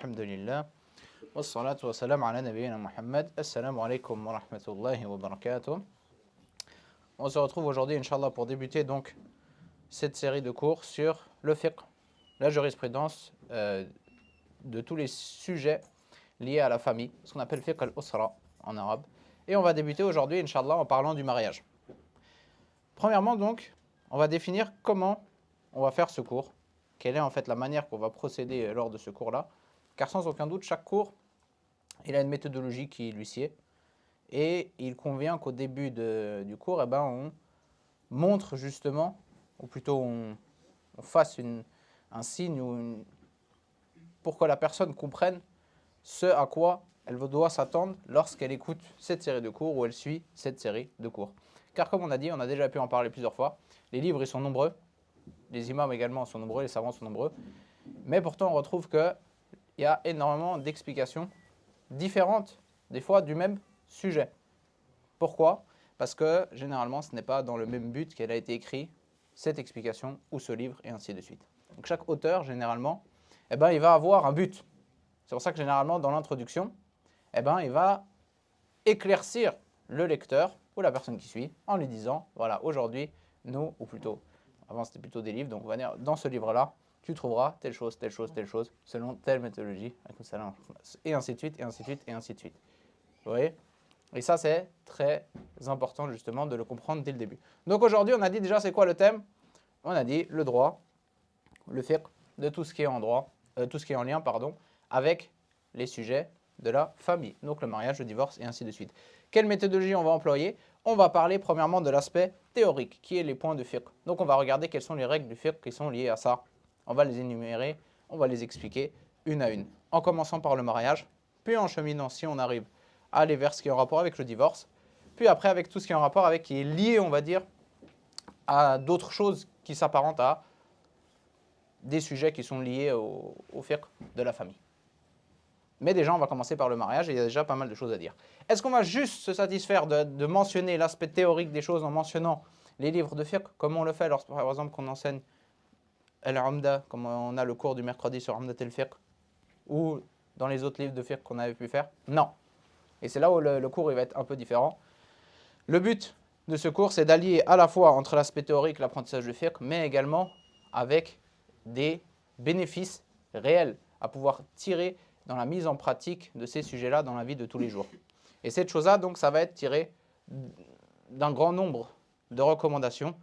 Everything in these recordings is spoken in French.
Alhamdulillah. Wassalatu wassalam ala nabiyyina Muhammad. Assalamu alaikum wa rahmatullahi wa barakatuh. On se retrouve aujourd'hui, Inch'Allah, pour débuter donc cette série de cours sur le fiqh, la jurisprudence de tous les sujets liés à la famille, ce qu'on appelle fiqh al-usra en arabe. Et on va débuter aujourd'hui, Inch'Allah, en parlant du mariage. Premièrement, donc, on va définir comment on va faire ce cours, quelle est en fait la manière qu'on va procéder lors de ce cours-là, car sans aucun doute, chaque cours, il a une méthodologie qui lui sied, et il convient qu'au début du cours, on montre justement, ou plutôt on fasse un signe pour que la personne comprenne ce à quoi elle doit s'attendre lorsqu'elle écoute cette série de cours ou elle suit cette série de cours. Car comme on a dit, on a déjà pu en parler plusieurs fois, les livres ils sont nombreux, les imams également sont nombreux, les savants sont nombreux, mais pourtant on retrouve qu'il y a énormément d'explications différentes, des fois du même sujet. Pourquoi ? Parce que généralement ce n'est pas dans le même but qu'elle a été écrite, cette explication ou ce livre et ainsi de suite. Donc chaque auteur généralement, il va avoir un but. C'est pour ça que généralement dans l'introduction, il va éclaircir le lecteur ou la personne qui suit en lui disant, voilà, aujourd'hui, nous, ou plutôt, avant c'était plutôt des livres, donc on va dire, dans ce livre-là, tu trouveras telle chose, telle chose, telle chose, selon telle méthodologie, et ainsi de suite, et ainsi de suite, et ainsi de suite. Vous voyez ? Et ça, c'est très important justement de le comprendre dès le début. Donc aujourd'hui, on a dit déjà, c'est quoi le thème ? On a dit le droit, le fiqh, de tout ce qui est en droit, tout ce qui est en lien, avec les sujets de la famille, donc le mariage, le divorce et ainsi de suite. Quelle méthodologie on va employer ? On va parler premièrement de l'aspect théorique, qui est les points de fiqh. Donc on va regarder quelles sont les règles du fiqh qui sont liées à ça. On va les énumérer, on va les expliquer une à une, en commençant par le mariage, puis en cheminant, si on arrive, à aller vers ce qui est en rapport avec le divorce, puis après avec tout ce qui est en rapport avec, qui est lié, on va dire, à d'autres choses qui s'apparentent à des sujets qui sont liés au fiqh de la famille. Mais déjà, on va commencer par le mariage et il y a déjà pas mal de choses à dire. Est-ce qu'on va juste se satisfaire de mentionner l'aspect théorique des choses en mentionnant les livres de fiqh, comme on le fait lorsque, par exemple, qu'on enseigne Al-Umda, comme on a le cours du mercredi sur Umdat al-Fiqh, ou dans les autres livres de fiqh qu'on avait pu faire? Non. Et c'est là où le cours il va être un peu différent. Le but de ce cours, c'est d'allier à la fois entre l'aspect théorique, l'apprentissage du fiqh, mais également avec des bénéfices réels à pouvoir tirer dans la mise en pratique de ces sujets-là dans la vie de tous les jours. Et cette chose-là, donc, ça va être tiré d'un grand nombre de recommandations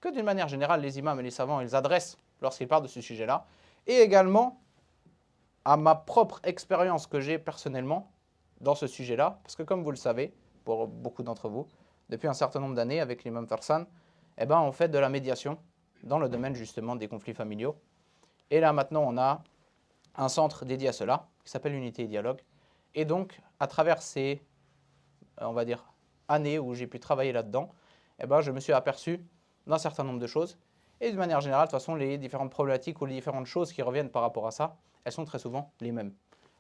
que d'une manière générale, les imams et les savants, ils adressent lorsqu'ils parlent de ce sujet-là, et également à ma propre expérience que j'ai personnellement dans ce sujet-là, parce que comme vous le savez, pour beaucoup d'entre vous, depuis un certain nombre d'années avec l'imam Farsan, on fait de la médiation dans le domaine justement des conflits familiaux. Et là maintenant, on a un centre dédié à cela, qui s'appelle Unité et Dialogue. Et donc, à travers ces, on va dire, années où j'ai pu travailler là-dedans, je me suis aperçu d'un certain nombre de choses. Et de manière générale, de toute façon, les différentes problématiques ou les différentes choses qui reviennent par rapport à ça, elles sont très souvent les mêmes.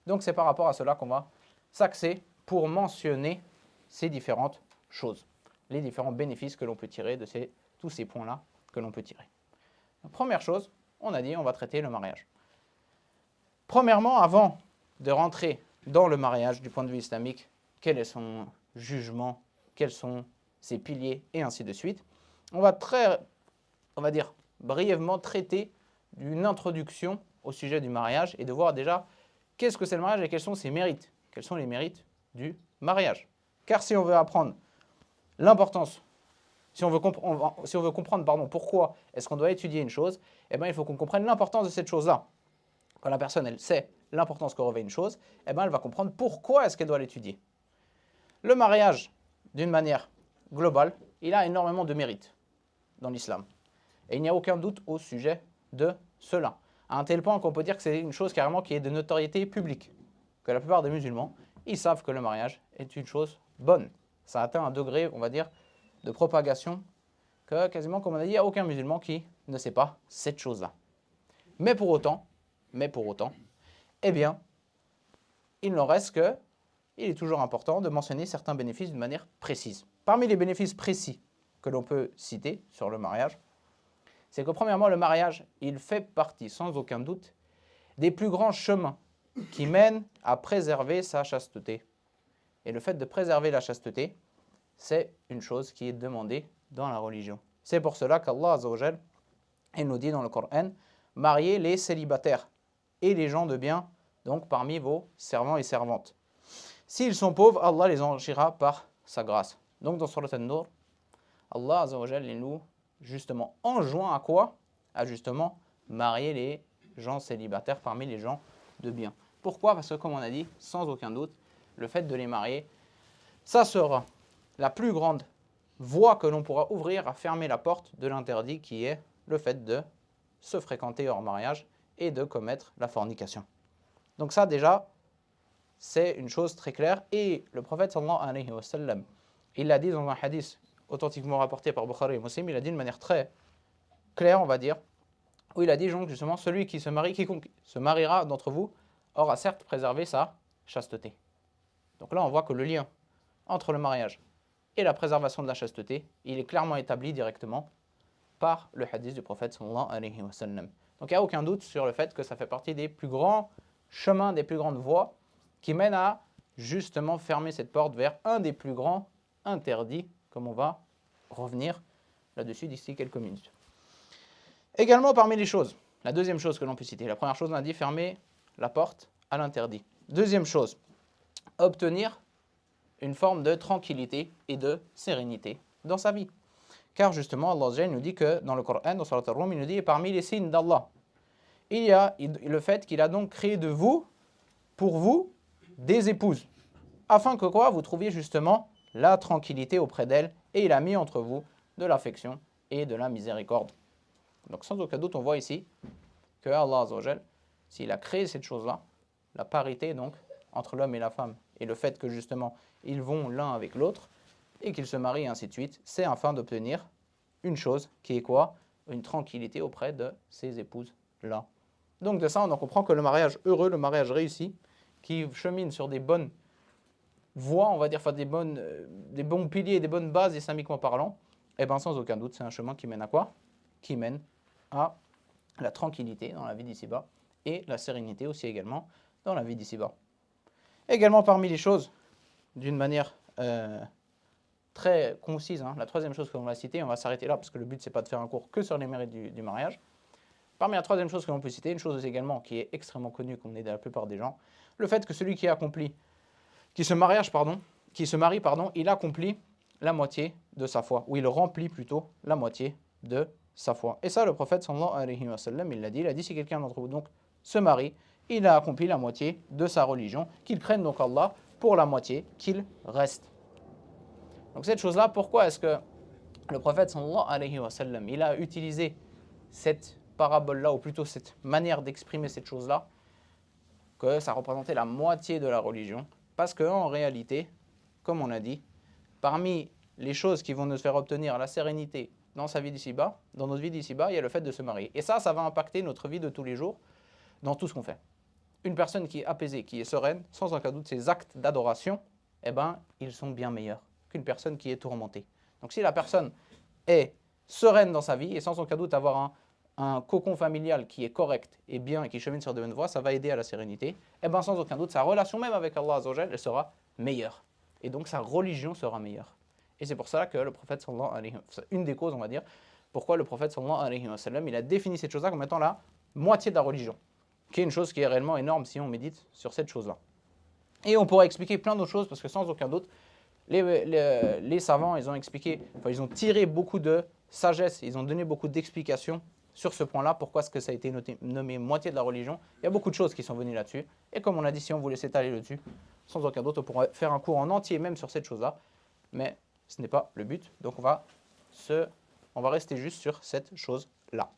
Donc, c'est par rapport à cela qu'on va s'axer pour mentionner ces différentes choses, les différents bénéfices que l'on peut tirer de tous ces points-là que l'on peut tirer. La première chose, on a dit, on va traiter le mariage. Premièrement, avant de rentrer dans le mariage du point de vue islamique, quel est son jugement, quels sont ses piliers et ainsi de suite, on va dire brièvement traiter d'une introduction au sujet du mariage et de voir déjà qu'est-ce que c'est le mariage et quels sont ses mérites, quels sont les mérites du mariage. Car si on veut apprendre l'importance, si on veut comprendre pourquoi est-ce qu'on doit étudier une chose, il faut qu'on comprenne l'importance de cette chose-là. Quand la personne elle sait l'importance que revêt une chose, elle va comprendre pourquoi est-ce qu'elle doit l'étudier. Le mariage, d'une manière globale, il a énormément de mérites dans l'islam. Et il n'y a aucun doute au sujet de cela. À un tel point qu'on peut dire que c'est une chose carrément qui est de notoriété publique. Que la plupart des musulmans, ils savent que le mariage est une chose bonne. Ça atteint un degré, on va dire, de propagation que quasiment, comme on a dit, il n'y a aucun musulman qui ne sait pas cette chose-là. Mais pour autant, il n'en reste que, il est toujours important de mentionner certains bénéfices d'une manière précise. Parmi les bénéfices précis que l'on peut citer sur le mariage, c'est que premièrement, le mariage, il fait partie, sans aucun doute, des plus grands chemins qui mène à préserver sa chasteté. Et le fait de préserver la chasteté, c'est une chose qui est demandée dans la religion. C'est pour cela qu'Allah Azza wa Jal, il nous dit dans le Coran, mariez les célibataires et les gens de bien, donc parmi vos servants et servantes. S'ils sont pauvres, Allah les enrichira par sa grâce. Donc dans Surat An-Nur, Allah Azza wa Jal, il nous justement enjoint à quoi? À justement marier les gens célibataires parmi les gens de bien. Pourquoi? Parce que comme on a dit, sans aucun doute, le fait de les marier, ça sera la plus grande voie que l'on pourra ouvrir à fermer la porte de l'interdit qui est le fait de se fréquenter hors mariage et de commettre la fornication. Donc ça déjà, c'est une chose très claire. Et le prophète sallallahu alayhi wa sallam, il l'a dit dans un hadith authentiquement rapporté par Bukhari et Muslim, il a dit de manière très claire, on va dire, où il a dit donc justement, celui qui se marie, quiconque se mariera d'entre vous, aura certes préservé sa chasteté. Donc là, on voit que le lien entre le mariage et la préservation de la chasteté, il est clairement établi directement par le hadith du prophète sallallahu alayhi wa sallam. Donc il n'y a aucun doute sur le fait que ça fait partie des plus grands chemins, des plus grandes voies qui mènent à justement fermer cette porte vers un des plus grands interdits, comme on va revenir là-dessus d'ici quelques minutes. Également parmi les choses, la deuxième chose que l'on peut citer, la première chose on a dit fermer la porte à l'interdit. Deuxième chose, obtenir une forme de tranquillité et de sérénité dans sa vie. Car justement, Allah nous dit que dans le Coran, dans Surat Ar-Rum, il nous dit parmi les signes d'Allah, il y a le fait qu'il a donc créé de vous, pour vous, des épouses. Afin que quoi? Vous trouviez justement la tranquillité auprès d'elles et il a mis entre vous de l'affection et de la miséricorde. Donc sans aucun doute, on voit ici que Allah Azza wa Jal, s'il a créé cette chose-là, la parité donc entre l'homme et la femme, et le fait que justement ils vont l'un avec l'autre, et qu'ils se marient et ainsi de suite, c'est afin d'obtenir une chose qui est quoi? Une tranquillité auprès de ces épouses-là. Donc de ça, on en comprend que le mariage heureux, le mariage réussi, qui chemine sur des bonnes voies, on va dire, enfin des bons piliers, des bonnes bases islamiquement parlant, et bien sans aucun doute, c'est un chemin qui mène à quoi? Qui mène à la tranquillité dans la vie d'ici-bas, et la sérénité aussi également dans la vie d'ici-bas. Également parmi les choses, d'une manière très concise, la troisième chose que l'on va citer, on va s'arrêter là parce que le but c'est pas de faire un cours que sur les mérites du mariage. Parmi la troisième chose que l'on peut citer, une chose également qui est extrêmement connue, qu'on est de la plupart des gens, le fait que celui qui se marie, il accomplit la moitié de sa foi, ou il remplit plutôt la moitié de sa foi. Et ça, le prophète sallallahu alayhi wa sallam, il a dit si quelqu'un d'entre vous donc se marie, il a accompli la moitié de sa religion, qu'il craigne donc Allah pour la moitié qu'il reste. Donc cette chose-là, pourquoi est-ce que le prophète sallallahu alayhi wa sallam, il a utilisé cette parabole-là, ou plutôt cette manière d'exprimer cette chose-là, que ça représentait la moitié de la religion? Parce qu'en réalité, comme on a dit, parmi les choses qui vont nous faire obtenir la sérénité dans sa vie d'ici-bas, dans notre vie d'ici-bas, il y a le fait de se marier. Et ça va impacter notre vie de tous les jours dans tout ce qu'on fait. Une personne qui est apaisée, qui est sereine, sans aucun doute, ses actes d'adoration, eh ben, ils sont bien meilleurs qu'une personne qui est tourmentée. Donc si la personne est sereine dans sa vie et sans aucun doute avoir un cocon familial qui est correct et bien et qui chemine sur de bonnes voies, ça va aider à la sérénité. Et bien sans aucun doute, sa relation même avec Allah Azza wa Jal, elle sera meilleure. Et donc sa religion sera meilleure. Et c'est pour ça que le prophète sallallahu alayhi wa sallam, une des causes on va dire, pourquoi le prophète sallallahu alayhi wa sallam, il a défini cette chose-là comme étant la moitié de la religion, qui est une chose qui est réellement énorme si on médite sur cette chose-là. Et on pourrait expliquer plein d'autres choses parce que sans aucun doute, les savants, ils ont expliqué, enfin ils ont tiré beaucoup de sagesse, ils ont donné beaucoup d'explications sur ce point-là, pourquoi est-ce que ça a été nommé moitié de la religion. Il y a beaucoup de choses qui sont venues là-dessus. Et comme on a dit, si on voulait s'étaler là-dessus, sans aucun doute, on pourrait faire un cours en entier même sur cette chose-là. Mais ce n'est pas le but. Donc on va rester juste sur cette chose-là.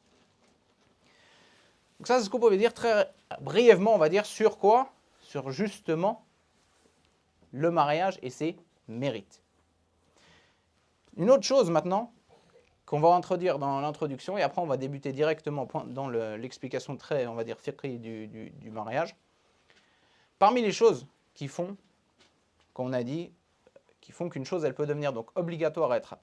Donc ça, c'est ce qu'on pouvait dire très brièvement, on va dire, sur quoi? Sur justement le mariage et ses mérites. Une autre chose maintenant, qu'on va introduire dans l'introduction, et après on va débuter directement dans l'explication très, on va dire, fiqhi du mariage. Parmi les choses qui font, qu'on a dit, qui font qu'une chose, elle peut devenir donc obligatoire à être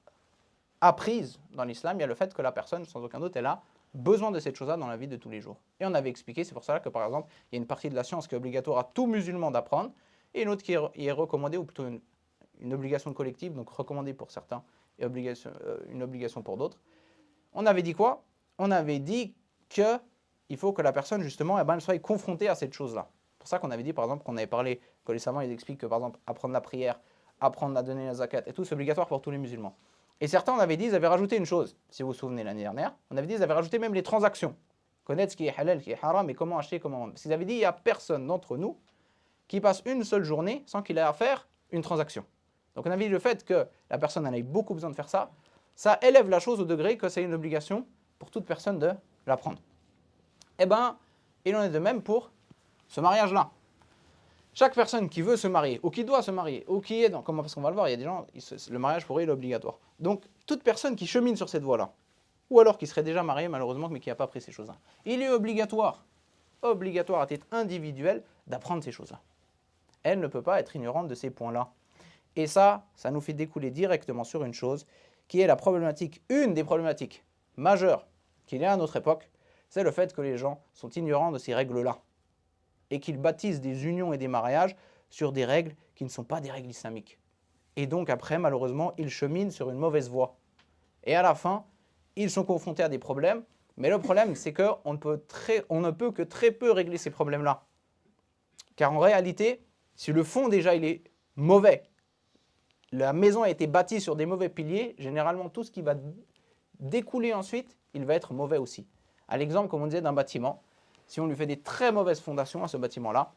apprise dans l'islam, il y a le fait que la personne, sans aucun doute, elle a besoin de cette chose-là dans la vie de tous les jours. Et on avait expliqué, c'est pour ça que par exemple, il y a une partie de la science qui est obligatoire à tout musulman d'apprendre, et une autre qui est recommandée, ou plutôt une obligation collective, donc recommandée pour certains, et une obligation pour d'autres. On avait dit quoi? On avait dit qu'il faut que la personne, justement, elle soit confrontée à cette chose-là. C'est pour ça qu'on avait dit, par exemple, qu'on avait parlé, que les savants ils expliquent que, par exemple, apprendre la prière, apprendre à donner la zakat, et tout, c'est obligatoire pour tous les musulmans. Et certains, on avait dit, ils avaient rajouté une chose, si vous vous souvenez l'année dernière, on avait dit, ils avaient rajouté même les transactions. Connaître ce qui est halal, ce qui est haram, et comment acheter, comment vendre. Parce qu'ils avaient dit, il n'y a personne d'entre nous qui passe une seule journée sans qu'il ait à faire une transaction. Donc on avait dit le fait que la personne en ait beaucoup besoin de faire ça, ça élève la chose au degré que c'est une obligation pour toute personne de l'apprendre. Eh bien, il en est de même pour ce mariage-là. Chaque personne qui veut se marier, ou qui doit se marier, ou qui est dans... Comment, parce qu'on va le voir, il y a des gens, le mariage pour eux il est obligatoire. Donc, toute personne qui chemine sur cette voie-là, ou alors qui serait déjà marié malheureusement, mais qui n'a pas pris ces choses-là, il est obligatoire à titre individuel, d'apprendre ces choses-là. Elle ne peut pas être ignorante de ces points-là. Et ça nous fait découler directement sur une chose, qui est la problématique, une des problématiques majeures qu'il y a à notre époque, c'est le fait que les gens sont ignorants de ces règles-là. Et qu'ils bâtissent des unions et des mariages sur des règles qui ne sont pas des règles islamiques. Et donc après, malheureusement, ils cheminent sur une mauvaise voie. Et à la fin, ils sont confrontés à des problèmes, mais le problème, c'est qu'on ne peut que très peu régler ces problèmes-là. Car en réalité, si le fond déjà il est mauvais, la maison a été bâtie sur des mauvais piliers, généralement tout ce qui va découler ensuite, il va être mauvais aussi. À l'exemple, comme on disait, d'un bâtiment, si on lui fait des très mauvaises fondations à ce bâtiment-là,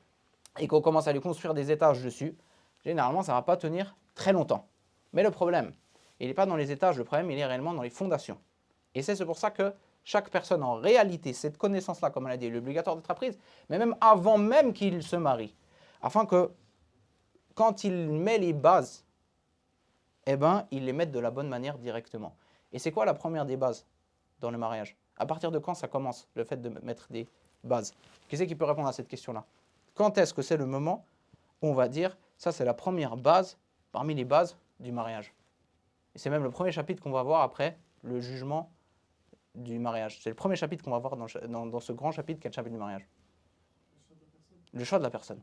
et qu'on commence à lui construire des étages dessus, généralement ça ne va pas tenir très longtemps. Mais le problème, il n'est pas dans les étages, le problème il est réellement dans les fondations. Et c'est pour ça que chaque personne en réalité, cette connaissance-là, comme on l'a dit, elle est obligatoire d'être apprise, mais même avant même qu'il se marie, afin que quand il met les bases, eh ben, il les met de la bonne manière directement. Et c'est quoi la première des bases dans le mariage? À partir de quand ça commence, le fait de mettre des bases? Qui c'est qui peut répondre à cette question-là? Quand est-ce que c'est le moment où on va dire, ça c'est la première base parmi les bases du mariage? Et c'est même le premier chapitre qu'on va voir après le jugement du mariage. C'est le premier chapitre qu'on va voir dans ce grand chapitre qui est le chapitre du mariage. Le choix de la personne.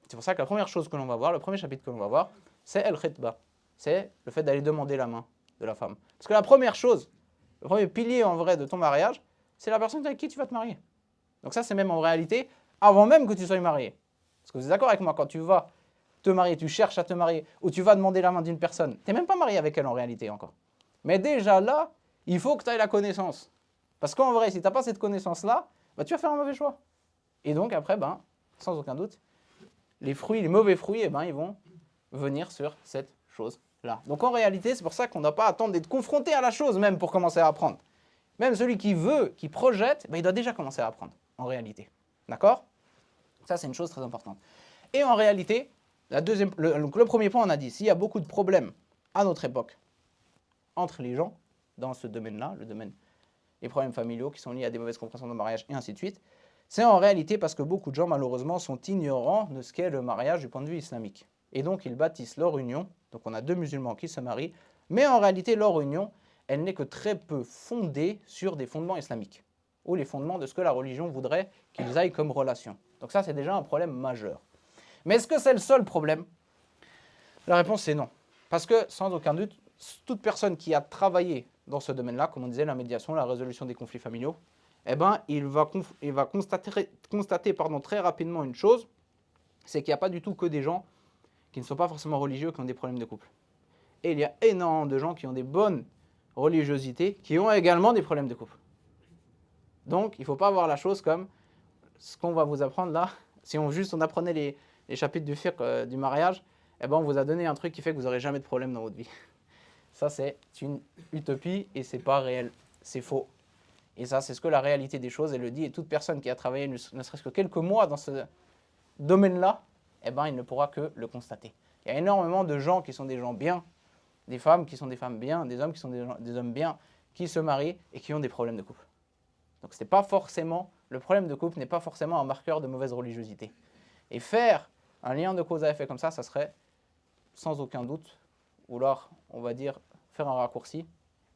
C'est pour ça que la première chose que l'on va voir, le premier chapitre que l'on va voir, c'est el-khitba. C'est le fait d'aller demander la main de la femme. Parce que la première chose, le premier pilier en vrai de ton mariage, c'est la personne avec qui tu vas te marier. Donc ça, c'est même en réalité avant même que tu sois marié. Parce que vous êtes d'accord avec moi, quand tu vas te marier, tu cherches à te marier, ou tu vas demander la main d'une personne, tu n'es même pas marié avec elle en réalité encore. Mais déjà là, il faut que tu aies la connaissance. Parce qu'en vrai, si tu n'as pas cette connaissance-là, bah, tu vas faire un mauvais choix. Et donc après, sans aucun doute, les mauvais fruits, ils vont venir sur cette chose-là. Donc en réalité, c'est pour ça qu'on n'a pas à attendre d'être confronté à la chose même pour commencer à apprendre. Même celui qui veut, qui projette, il doit déjà commencer à apprendre, en réalité. D'accord? Ça, c'est une chose très importante. Et en réalité, le premier point, on a dit, s'il y a beaucoup de problèmes à notre époque entre les gens, dans ce domaine-là, le domaine des problèmes familiaux qui sont liés à des mauvaises compréhensions de mariage et ainsi de suite, c'est en réalité parce que beaucoup de gens, malheureusement, sont ignorants de ce qu'est le mariage du point de vue islamique. Et donc, ils bâtissent leur union. Donc, on a deux musulmans qui se marient. Mais en réalité, leur union, elle n'est que très peu fondée sur des fondements islamiques. Ou les fondements de ce que la religion voudrait qu'ils aillent comme relation. Donc ça, c'est déjà un problème majeur. Mais est-ce que c'est le seul problème? La réponse est non. Parce que, sans aucun doute, toute personne qui a travaillé dans ce domaine-là, comme on disait, la médiation, la résolution des conflits familiaux, il va constater très rapidement une chose, c'est qu'il n'y a pas du tout que des gens qui ne sont pas forcément religieux qui ont des problèmes de couple. Et il y a énormément de gens qui ont des bonnes religiosités qui ont également des problèmes de couple. Donc, il ne faut pas voir la chose comme ce qu'on va vous apprendre là. Si on apprenait les chapitres du fiqh du mariage, on vous a donné un truc qui fait que vous n'aurez jamais de problème dans votre vie. Ça, c'est une utopie et c'est pas réel. C'est faux. Et ça, c'est ce que la réalité des choses, elle le dit. Et toute personne qui a travaillé ne serait-ce que quelques mois dans ce domaine-là, il ne pourra que le constater. Il y a énormément de gens qui sont des gens bien, des femmes qui sont des femmes bien, des hommes qui sont des hommes bien, qui se marient et qui ont des problèmes de couple. Donc le problème de couple n'est pas forcément un marqueur de mauvaise religiosité. Et faire un lien de cause à effet comme ça serait sans aucun doute, ou alors on va dire faire un raccourci,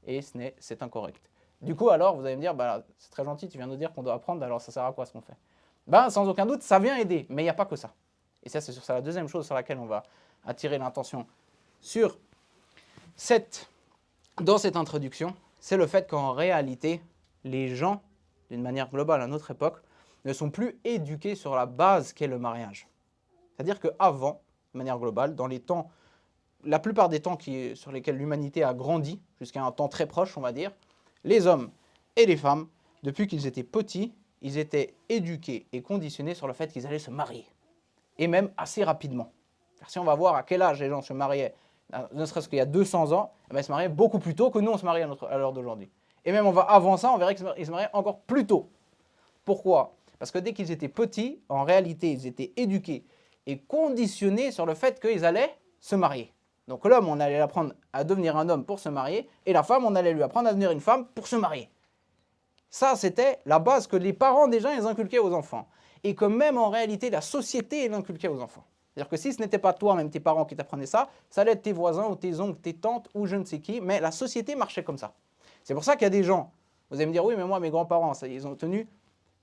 et c'est incorrect. Du coup, alors, vous allez me dire, bah, c'est très gentil, tu viens de nous dire qu'on doit apprendre, alors ça sert à quoi ce qu'on fait? Ben, sans aucun doute, ça vient aider, mais il n'y a pas que ça. Et ça, c'est sur ça la deuxième chose sur laquelle on va attirer l'attention dans cette introduction, c'est le fait qu'en réalité, les gens, d'une manière globale à notre époque, ne sont plus éduqués sur la base qu'est le mariage. C'est-à-dire qu'avant, de manière globale, dans les temps, la plupart des temps sur lesquels l'humanité a grandi, jusqu'à un temps très proche, on va dire, les hommes et les femmes, depuis qu'ils étaient petits, ils étaient éduqués et conditionnés sur le fait qu'ils allaient se marier. Et même assez rapidement. Car si on va voir à quel âge les gens se mariaient, ne serait-ce qu'il y a 200 ans, ils se mariaient beaucoup plus tôt que nous on se marie à l'heure d'aujourd'hui. Et même avant ça, on verrait qu'ils se mariaient encore plus tôt. Pourquoi? Parce que dès qu'ils étaient petits, en réalité, ils étaient éduqués et conditionnés sur le fait qu'ils allaient se marier. Donc l'homme, on allait l'apprendre à devenir un homme pour se marier, et la femme, on allait lui apprendre à devenir une femme pour se marier. Ça, c'était la base que les parents déjà ils inculquaient aux enfants. Et que même en réalité, la société l'inculquait aux enfants. C'est-à-dire que si ce n'était pas toi, même tes parents qui t'apprenaient ça, ça allait être tes voisins ou tes oncles, tes tantes ou je ne sais qui, mais la société marchait comme ça. C'est pour ça qu'il y a des gens, vous allez me dire, oui, mais moi, mes grands-parents, ils ont tenu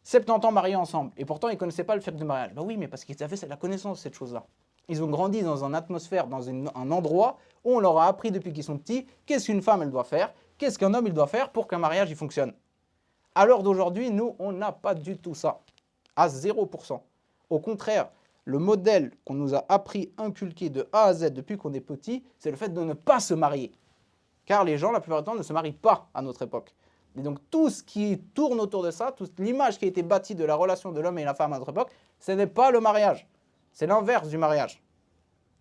70 ans mariés ensemble, et pourtant ils ne connaissaient pas le fait du mariage. Ben oui, mais parce qu'ils avaient la connaissance de cette chose-là. Ils ont grandi dans une atmosphère, dans un endroit où on leur a appris depuis qu'ils sont petits, qu'est-ce qu'une femme elle doit faire, qu'est-ce qu'un homme il doit faire pour qu'un mariage il fonctionne. À l'heure d'aujourd'hui, nous, on n'a pas du tout ça, à 0%. Au contraire, le modèle qu'on nous a appris, inculqué de A à Z depuis qu'on est petit, c'est le fait de ne pas se marier. Car les gens, la plupart du temps, ne se marient pas à notre époque. Et donc tout ce qui tourne autour de ça, toute l'image qui a été bâtie de la relation de l'homme et la femme à notre époque, ce n'est pas le mariage. C'est l'inverse du mariage.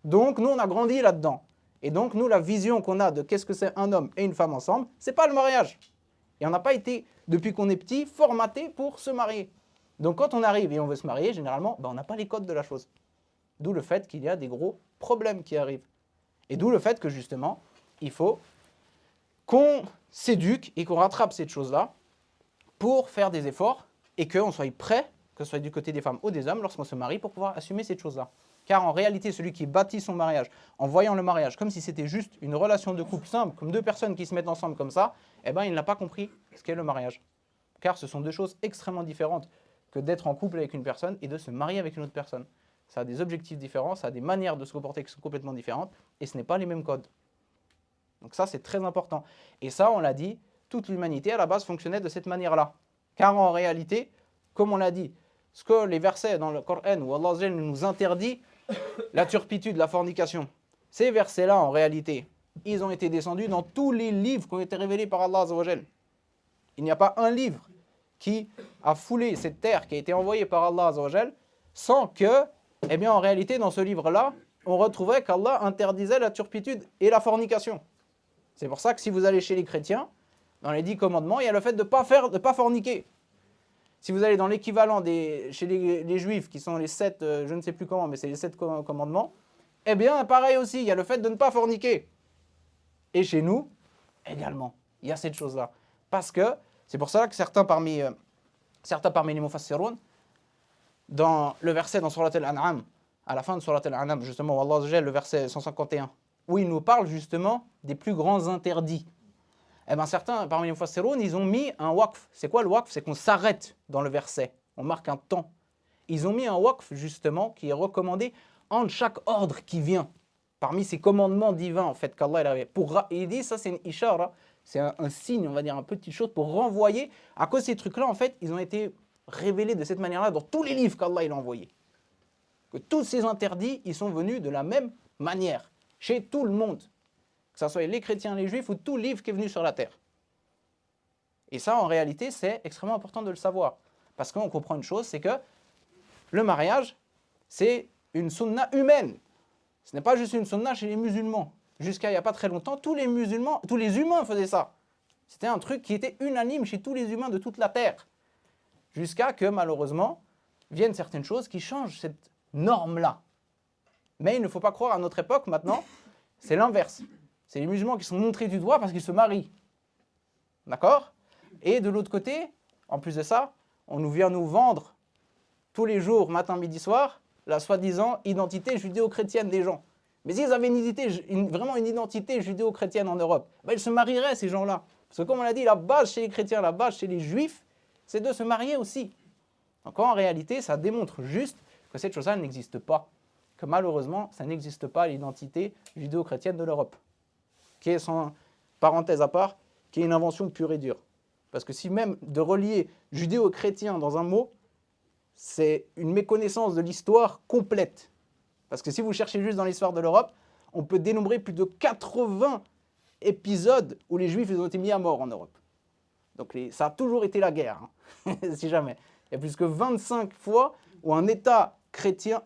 Donc nous, on a grandi là-dedans. Et donc nous, la vision qu'on a de qu'est-ce que c'est un homme et une femme ensemble, c'est pas le mariage. Et on n'a pas été, depuis qu'on est petit, formaté pour se marier. Donc quand on arrive et on veut se marier, généralement, on n'a pas les codes de la chose. D'où le fait qu'il y a des gros problèmes qui arrivent. Et d'où le fait que justement, il faut qu'on s'éduque et qu'on rattrape cette chose-là pour faire des efforts et qu'on soit prêt, que ce soit du côté des femmes ou des hommes, lorsqu'on se marie, pour pouvoir assumer cette chose-là. Car en réalité, celui qui bâtit son mariage en voyant le mariage comme si c'était juste une relation de couple simple, comme deux personnes qui se mettent ensemble comme ça, il n'a pas compris ce qu'est le mariage. Car ce sont deux choses extrêmement différentes que d'être en couple avec une personne et de se marier avec une autre personne. Ça a des objectifs différents, ça a des manières de se comporter qui sont complètement différentes, et ce n'est pas les mêmes codes. Donc ça, c'est très important. Et ça, on l'a dit, toute l'humanité, à la base, fonctionnait de cette manière-là. Car en réalité, comme on l'a dit, ce que les versets dans le Coran où Allah nous interdit la turpitude, la fornication, ces versets-là, en réalité, ils ont été descendus dans tous les livres qui ont été révélés par Allah Azzawajal. Il n'y a pas un livre qui a foulé cette terre qui a été envoyée par Allah Azzawajal sans que, en réalité, dans ce livre-là, on retrouvait qu'Allah interdisait la turpitude et la fornication. C'est pour ça que si vous allez chez les chrétiens, dans les 10 commandements, il y a le fait de ne pas forniquer. Si vous allez dans l'équivalent chez les juifs, qui sont les 7, je ne sais plus comment, mais c'est les 7 commandements, pareil aussi, il y a le fait de ne pas forniquer. Et chez nous, également, il y a cette chose-là. Parce que, c'est pour ça que certains parmi les mufassiroun, dans le verset dans Surat Al-An'am, à la fin de Surat Al-An'am, justement, Allah, le verset 151, où il nous parle justement des plus grands interdits. Certains parmi les mufassiroun, ils ont mis un waqf. C'est quoi le waqf? C'est qu'on s'arrête dans le verset, on marque un temps. Ils ont mis un waqf justement qui est recommandé entre chaque ordre qui vient, parmi ces commandements divins en fait qu'Allah avait. Il dit ça c'est une ishara, c'est un signe, on va dire un petit chose pour renvoyer, à cause de ces trucs-là en fait, ils ont été révélés de cette manière-là dans tous les livres qu'Allah a envoyés. Que tous ces interdits, ils sont venus de la même manière, chez tout le monde. Que ce soit les chrétiens, les juifs ou tout livre qui est venu sur la terre. Et ça, en réalité, c'est extrêmement important de le savoir. Parce qu'on comprend une chose, c'est que le mariage, c'est une sunna humaine. Ce n'est pas juste une sunna chez les musulmans. Jusqu'à il n'y a pas très longtemps, tous les humains faisaient ça. C'était un truc qui était unanime chez tous les humains de toute la terre. Jusqu'à que, malheureusement, viennent certaines choses qui changent cette norme-là. Mais il ne faut pas croire à notre époque, maintenant, c'est l'inverse. C'est les musulmans qui sont montrés du doigt parce qu'ils se marient. D'accord? Et de l'autre côté, en plus de ça, on vient nous vendre tous les jours, matin, midi, soir, la soi-disant identité judéo-chrétienne des gens. Mais s'ils avaient vraiment une identité judéo-chrétienne en Europe, ils se marieraient ces gens-là. Parce que comme on l'a dit, la base chez les chrétiens, la base chez les juifs, c'est de se marier aussi. Donc en réalité, ça démontre juste que cette chose-là n'existe pas. Que malheureusement, ça n'existe pas l'identité judéo-chrétienne de l'Europe. Qui est, sans parenthèse à part, qui est une invention pure et dure. Parce que si même de relier judéo-chrétien dans un mot, c'est une méconnaissance de l'histoire complète. Parce que si vous cherchez juste dans l'histoire de l'Europe, on peut dénombrer plus de 80 épisodes où les Juifs ont été mis à mort en Europe. Donc ça a toujours été la guerre, hein, si jamais. Il y a plus que 25 fois où un État chrétien,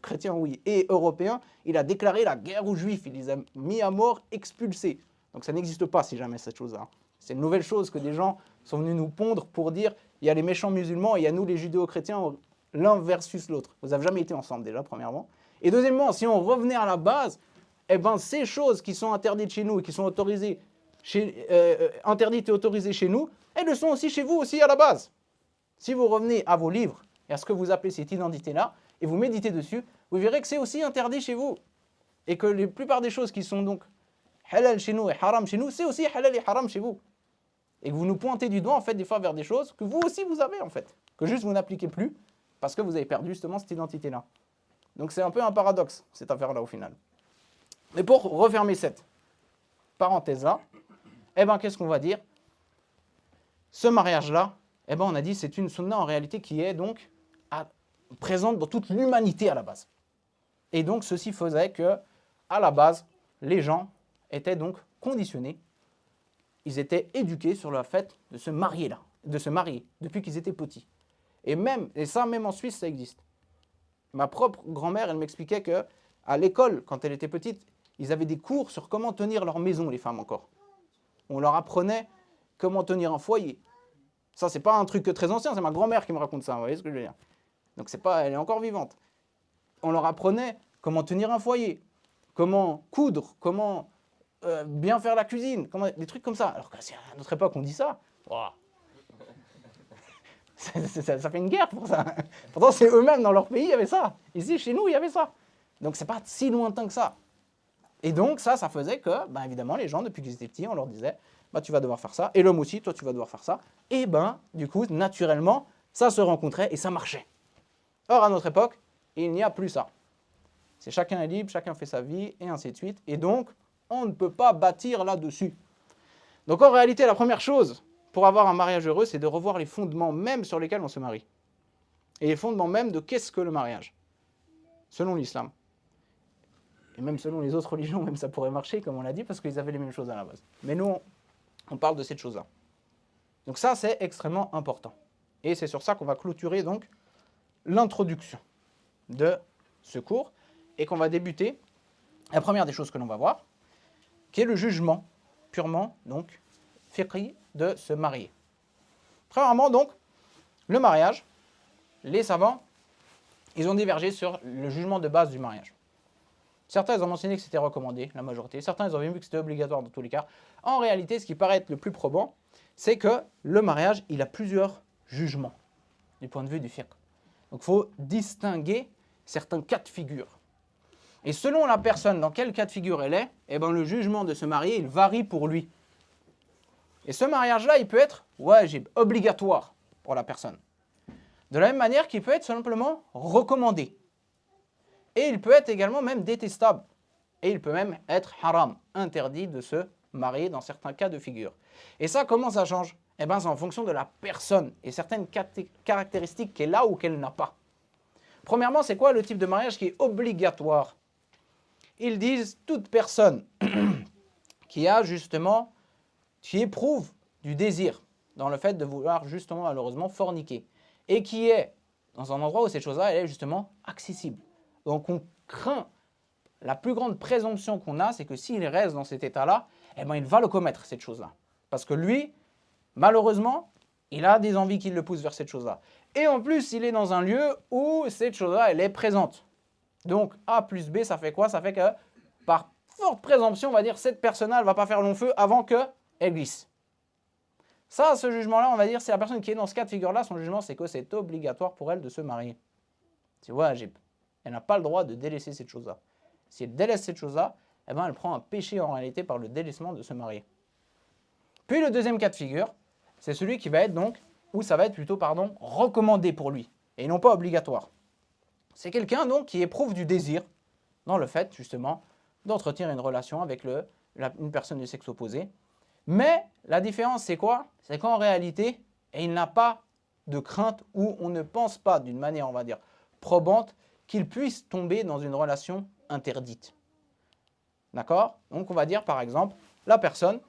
chrétien oui, et européen, il a déclaré la guerre aux Juifs, il les a mis à mort, expulsés. Donc ça n'existe pas si jamais cette chose-là. C'est une nouvelle chose que des gens sont venus nous pondre pour dire il y a les méchants musulmans et il y a nous les judéo-chrétiens, l'un versus l'autre. Vous n'avez jamais été ensemble déjà, premièrement. Et deuxièmement, si on revenait à la base, eh ben, ces choses qui sont interdites chez nous et qui sont autorisées interdites et autorisées chez nous, elles le sont aussi chez vous aussi à la base. Si vous revenez à vos livres et à ce que vous appelez cette identité-là, et vous méditez dessus, vous verrez que c'est aussi interdit chez vous. Et que la plupart des choses qui sont donc halal chez nous et haram chez nous, c'est aussi halal et haram chez vous. Et que vous nous pointez du doigt, en fait, des fois vers des choses que vous aussi vous avez, en fait. Que juste vous n'appliquez plus, parce que vous avez perdu justement cette identité-là. Donc c'est un peu un paradoxe, cette affaire-là, au final. Mais pour refermer cette parenthèse-là, eh bien, qu'est-ce qu'on va dire? Ce mariage-là, eh ben, on a dit c'est une sunna en réalité qui est donc présente dans toute l'humanité à la base. Et donc ceci faisait que, à la base, les gens étaient donc conditionnés, ils étaient éduqués sur le fait de se marier là, de se marier depuis qu'ils étaient petits. Et ça même en Suisse, ça existe. Ma propre grand-mère, elle m'expliquait que à l'école, quand elle était petite, ils avaient des cours sur comment tenir leur maison, les femmes encore. On leur apprenait comment tenir un foyer. Ça, c'est pas un truc très ancien, c'est ma grand-mère qui me raconte ça, vous voyez ce que je veux dire. Donc elle est encore vivante. On leur apprenait comment tenir un foyer, comment coudre, comment bien faire la cuisine, des trucs comme ça. Alors qu'à notre époque, on dit ça. Wow. Ça fait une guerre pour ça. Pourtant, c'est eux-mêmes dans leur pays, il y avait ça. Ici, chez nous, il y avait ça. Donc c'est pas si lointain que ça. Et donc ça faisait que, ben, évidemment, les gens, depuis qu'ils étaient petits, on leur disait, bah, tu vas devoir faire ça, et l'homme aussi, toi, tu vas devoir faire ça. Et ben, du coup, naturellement, ça se rencontrait et ça marchait. Or, à notre époque, il n'y a plus ça. C'est chacun est libre, chacun fait sa vie, et ainsi de suite. Et donc, on ne peut pas bâtir là-dessus. Donc, en réalité, la première chose pour avoir un mariage heureux, c'est de revoir les fondements même sur lesquels on se marie. Et les fondements même de qu'est-ce que le mariage, selon l'islam. Et même selon les autres religions, même ça pourrait marcher, comme on l'a dit, parce qu'ils avaient les mêmes choses à la base. Mais nous, on parle de cette chose-là. Donc ça, c'est extrêmement important. Et c'est sur ça qu'on va clôturer donc l'introduction de ce cours et qu'on va débuter la première des choses que l'on va voir, qui est le jugement purement donc fiqhi de se marier. Premièrement donc, le mariage, les savants, ils ont divergé sur le jugement de base du mariage. Certains ont mentionné que c'était recommandé, la majorité. Certains ils ont vu que c'était obligatoire dans tous les cas. En réalité, ce qui paraît être le plus probant, c'est que le mariage, il a plusieurs jugements du point de vue du fiqh. Donc il faut distinguer certains cas de figure. Et selon la personne, dans quel cas de figure elle est, eh ben, le jugement de se marier, il varie pour lui. Et ce mariage-là, il peut être wajib, obligatoire pour la personne. De la même manière qu'il peut être simplement recommandé. Et il peut être également même détestable. Et il peut même être haram, interdit de se marier dans certains cas de figure. Et ça, comment ça change? Eh bien, c'est en fonction de la personne et certaines caractéristiques qu'elle a ou qu'elle n'a pas. Premièrement, c'est quoi le type de mariage qui est obligatoire? Ils disent toute personne qui a justement, qui éprouve du désir dans le fait de vouloir justement malheureusement forniquer et qui est dans un endroit où cette chose-là elle est justement accessible. Donc on craint, la plus grande présomption qu'on a, c'est que s'il reste dans cet état-là, eh ben, il va le commettre cette chose-là. Parce que lui, malheureusement, il a des envies qui le poussent vers cette chose-là. Et en plus, il est dans un lieu où cette chose-là, elle est présente. Donc A plus B, ça fait quoi? Ça fait que, par forte présomption, on va dire, cette personne-là, elle ne va pas faire long feu avant qu'elle glisse. Ça, ce jugement-là, on va dire, c'est la personne qui est dans ce cas de figure-là, son jugement, c'est que c'est obligatoire pour elle de se marier. C'est wajib. Elle n'a pas le droit de délaisser cette chose-là. Si elle délaisse cette chose-là, eh ben, elle prend un péché en réalité par le délaissement de se marier. Puis le deuxième cas de figure, c'est celui qui va être donc, ou ça va être plutôt, pardon, recommandé pour lui, et non pas obligatoire. C'est quelqu'un donc qui éprouve du désir dans le fait, justement, d'entretenir une relation avec une personne du sexe opposé. Mais la différence, c'est quoi? C'est qu'en réalité, il n'a pas de crainte ou on ne pense pas d'une manière, on va dire, probante, qu'il puisse tomber dans une relation interdite. D'accord? Donc on va dire par exemple, la personne,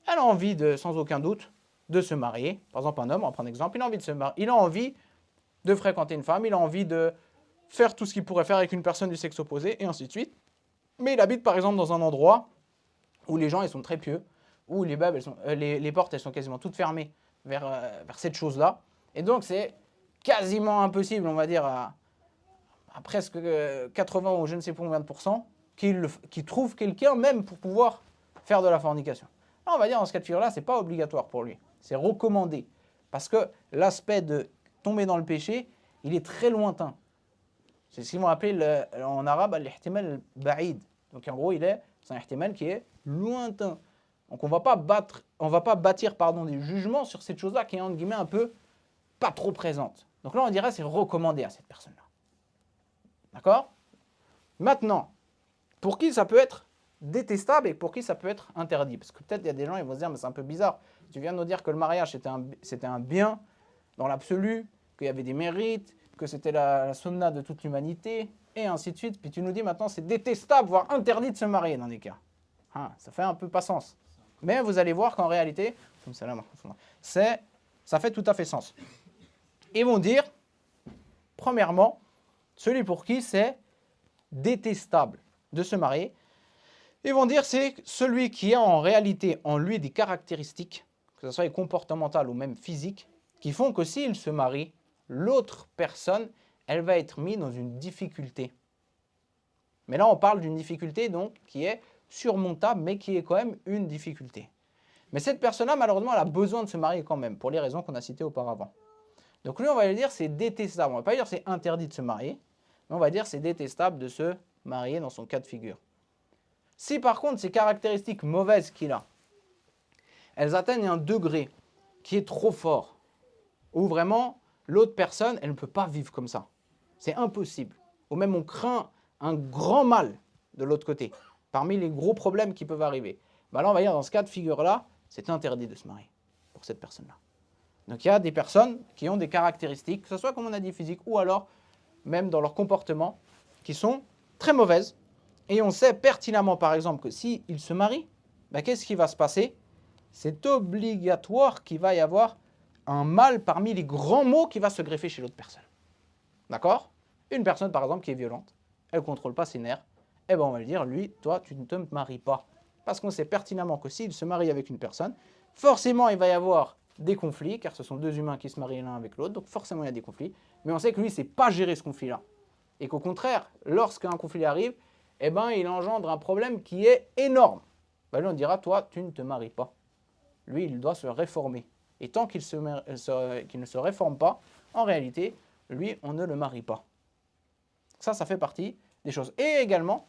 elle a envie sans aucun doute de se marier. Par exemple, un homme, on va prendre un exemple, il a envie de se marier, il a envie de fréquenter une femme, il a envie de faire tout ce qu'il pourrait faire avec une personne du sexe opposé, et ainsi de suite. Mais il habite par exemple dans un endroit où les gens ils sont très pieux, où les portes elles sont quasiment toutes fermées vers cette chose-là. Et donc c'est quasiment impossible, on va dire, à presque 80 ou je ne sais combien de pourcents, qu'il trouve quelqu'un même pour pouvoir faire de la fornication. Là, on va dire dans ce cas de figure-là, ce n'est pas obligatoire pour lui, c'est recommandé. Parce que l'aspect de tomber dans le péché, il est très lointain. C'est ce qu'ils vont appeler en arabe l'ihtimal ba'id. Donc en gros, c'est un ihtimal qui est lointain. Donc on va pas bâtir des jugements sur cette chose-là qui est entre guillemets un peu pas trop présente. Donc là, on dirait c'est recommandé à cette personne-là. D'accord? Maintenant, pour qui ça peut être détestable et pour qui ça peut être interdit? Parce que peut-être il y a des gens ils vont se dire mais c'est un peu bizarre. Tu viens de nous dire que le mariage c'était un bien dans l'absolu, qu'il y avait des mérites, que c'était la sunna de toute l'humanité, et ainsi de suite. Puis tu nous dis maintenant c'est détestable, voire interdit de se marier dans des cas. Ça fait un peu pas sens. Mais vous allez voir qu'en réalité, ça fait tout à fait sens. Ils vont dire, premièrement, celui pour qui c'est détestable de se marier, ils vont dire c'est celui qui a en réalité en lui des caractéristiques, que ce soit comportementales ou même physiques, qui font que s'il se marie, l'autre personne, elle va être mise dans une difficulté. Mais là, on parle d'une difficulté donc qui est surmontable, mais qui est quand même une difficulté. Mais cette personne-là, malheureusement, elle a besoin de se marier quand même, pour les raisons qu'on a citées auparavant. Donc lui, on va lui dire c'est détestable. On ne va pas dire c'est interdit de se marier, mais on va dire c'est détestable de se marier dans son cas de figure. Si par contre, ces caractéristiques mauvaises qu'il a, elles atteignent un degré qui est trop fort, où vraiment l'autre personne, elle ne peut pas vivre comme ça. C'est impossible. Ou même on craint un grand mal de l'autre côté, parmi les gros problèmes qui peuvent arriver. Là, on va dire dans ce cas de figure-là, c'est interdit de se marier pour cette personne-là. Donc il y a des personnes qui ont des caractéristiques, que ce soit comme on a dit physiques, ou alors même dans leur comportement, qui sont très mauvaises. Et on sait pertinemment par exemple que s'ils se marient, qu'est-ce qui va se passer? C'est obligatoire qu'il va y avoir un mal parmi les grands maux qui va se greffer chez l'autre personne. D'accord? Une personne par exemple qui est violente, elle ne contrôle pas ses nerfs, on va lui dire, lui, toi, tu ne te maries pas. Parce qu'on sait pertinemment que s'il se marie avec une personne, forcément il va y avoir des conflits, car ce sont deux humains qui se marient l'un avec l'autre, donc forcément il y a des conflits, mais on sait que lui, il ne sait pas gérer ce conflit-là. Et qu'au contraire, lorsqu'un conflit arrive, il engendre un problème qui est énorme. Lui, on dira, toi, tu ne te maries pas. Lui, il doit se réformer. Et tant qu'il ne se réforme pas, en réalité, lui, on ne le marie pas. Ça fait partie des choses. Et également,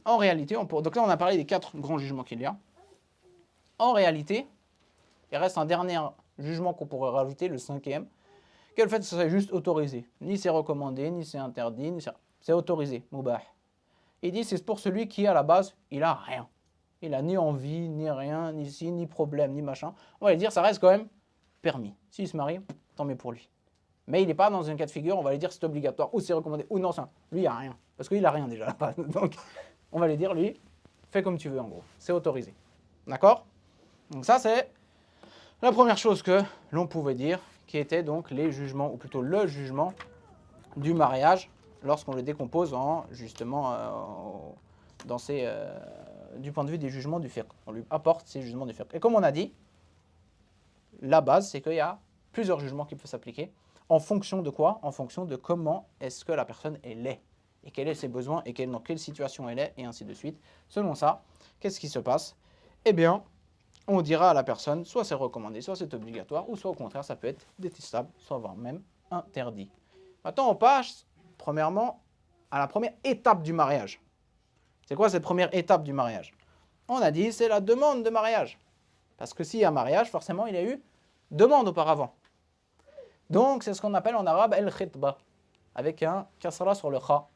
en réalité, donc là, on a parlé des 4 grands jugements qu'il y a. En réalité, il reste un dernier jugement qu'on pourrait rajouter, le 5e, qui est le fait que ce serait juste autorisé. Ni c'est recommandé, ni c'est interdit, c'est autorisé, mubah. Il dit c'est pour celui qui, à la base, il a rien. Il a ni envie, ni rien, ni si, ni problème, ni machin. On va lui dire ça reste quand même permis. S'il se marie, tant mieux pour lui. Mais il n'est pas dans un cas de figure, on va lui dire c'est obligatoire, ou c'est recommandé, ou non, lui, il n'a rien. Parce qu'il n'a rien déjà à la base. Donc, on va lui dire, lui, fais comme tu veux en gros. C'est autorisé. D'accord? Donc ça, c'est la première chose que l'on pouvait dire, qui était donc les jugements, ou plutôt le jugement du mariage, lorsqu'on le décompose en, justement, du point de vue des jugements du fiqh. On lui apporte ces jugements du fiqh. Et comme on a dit, la base, c'est qu'il y a plusieurs jugements qui peuvent s'appliquer. En fonction de quoi? En fonction de comment est-ce que la personne elle est. Et quels sont ses besoins, et dans quelle situation elle est, et ainsi de suite. Selon ça, qu'est-ce qui se passe? Eh bien, on dira à la personne, soit c'est recommandé, soit c'est obligatoire, ou soit au contraire, ça peut être détestable, soit voire même interdit. Maintenant, on passe, premièrement, à la première étape du mariage. C'est quoi cette première étape du mariage? On a dit, c'est la demande de mariage. Parce que s'il y a mariage, forcément, il y a eu demande auparavant. Donc, c'est ce qu'on appelle en arabe al-khitba, avec un kasra sur le kha,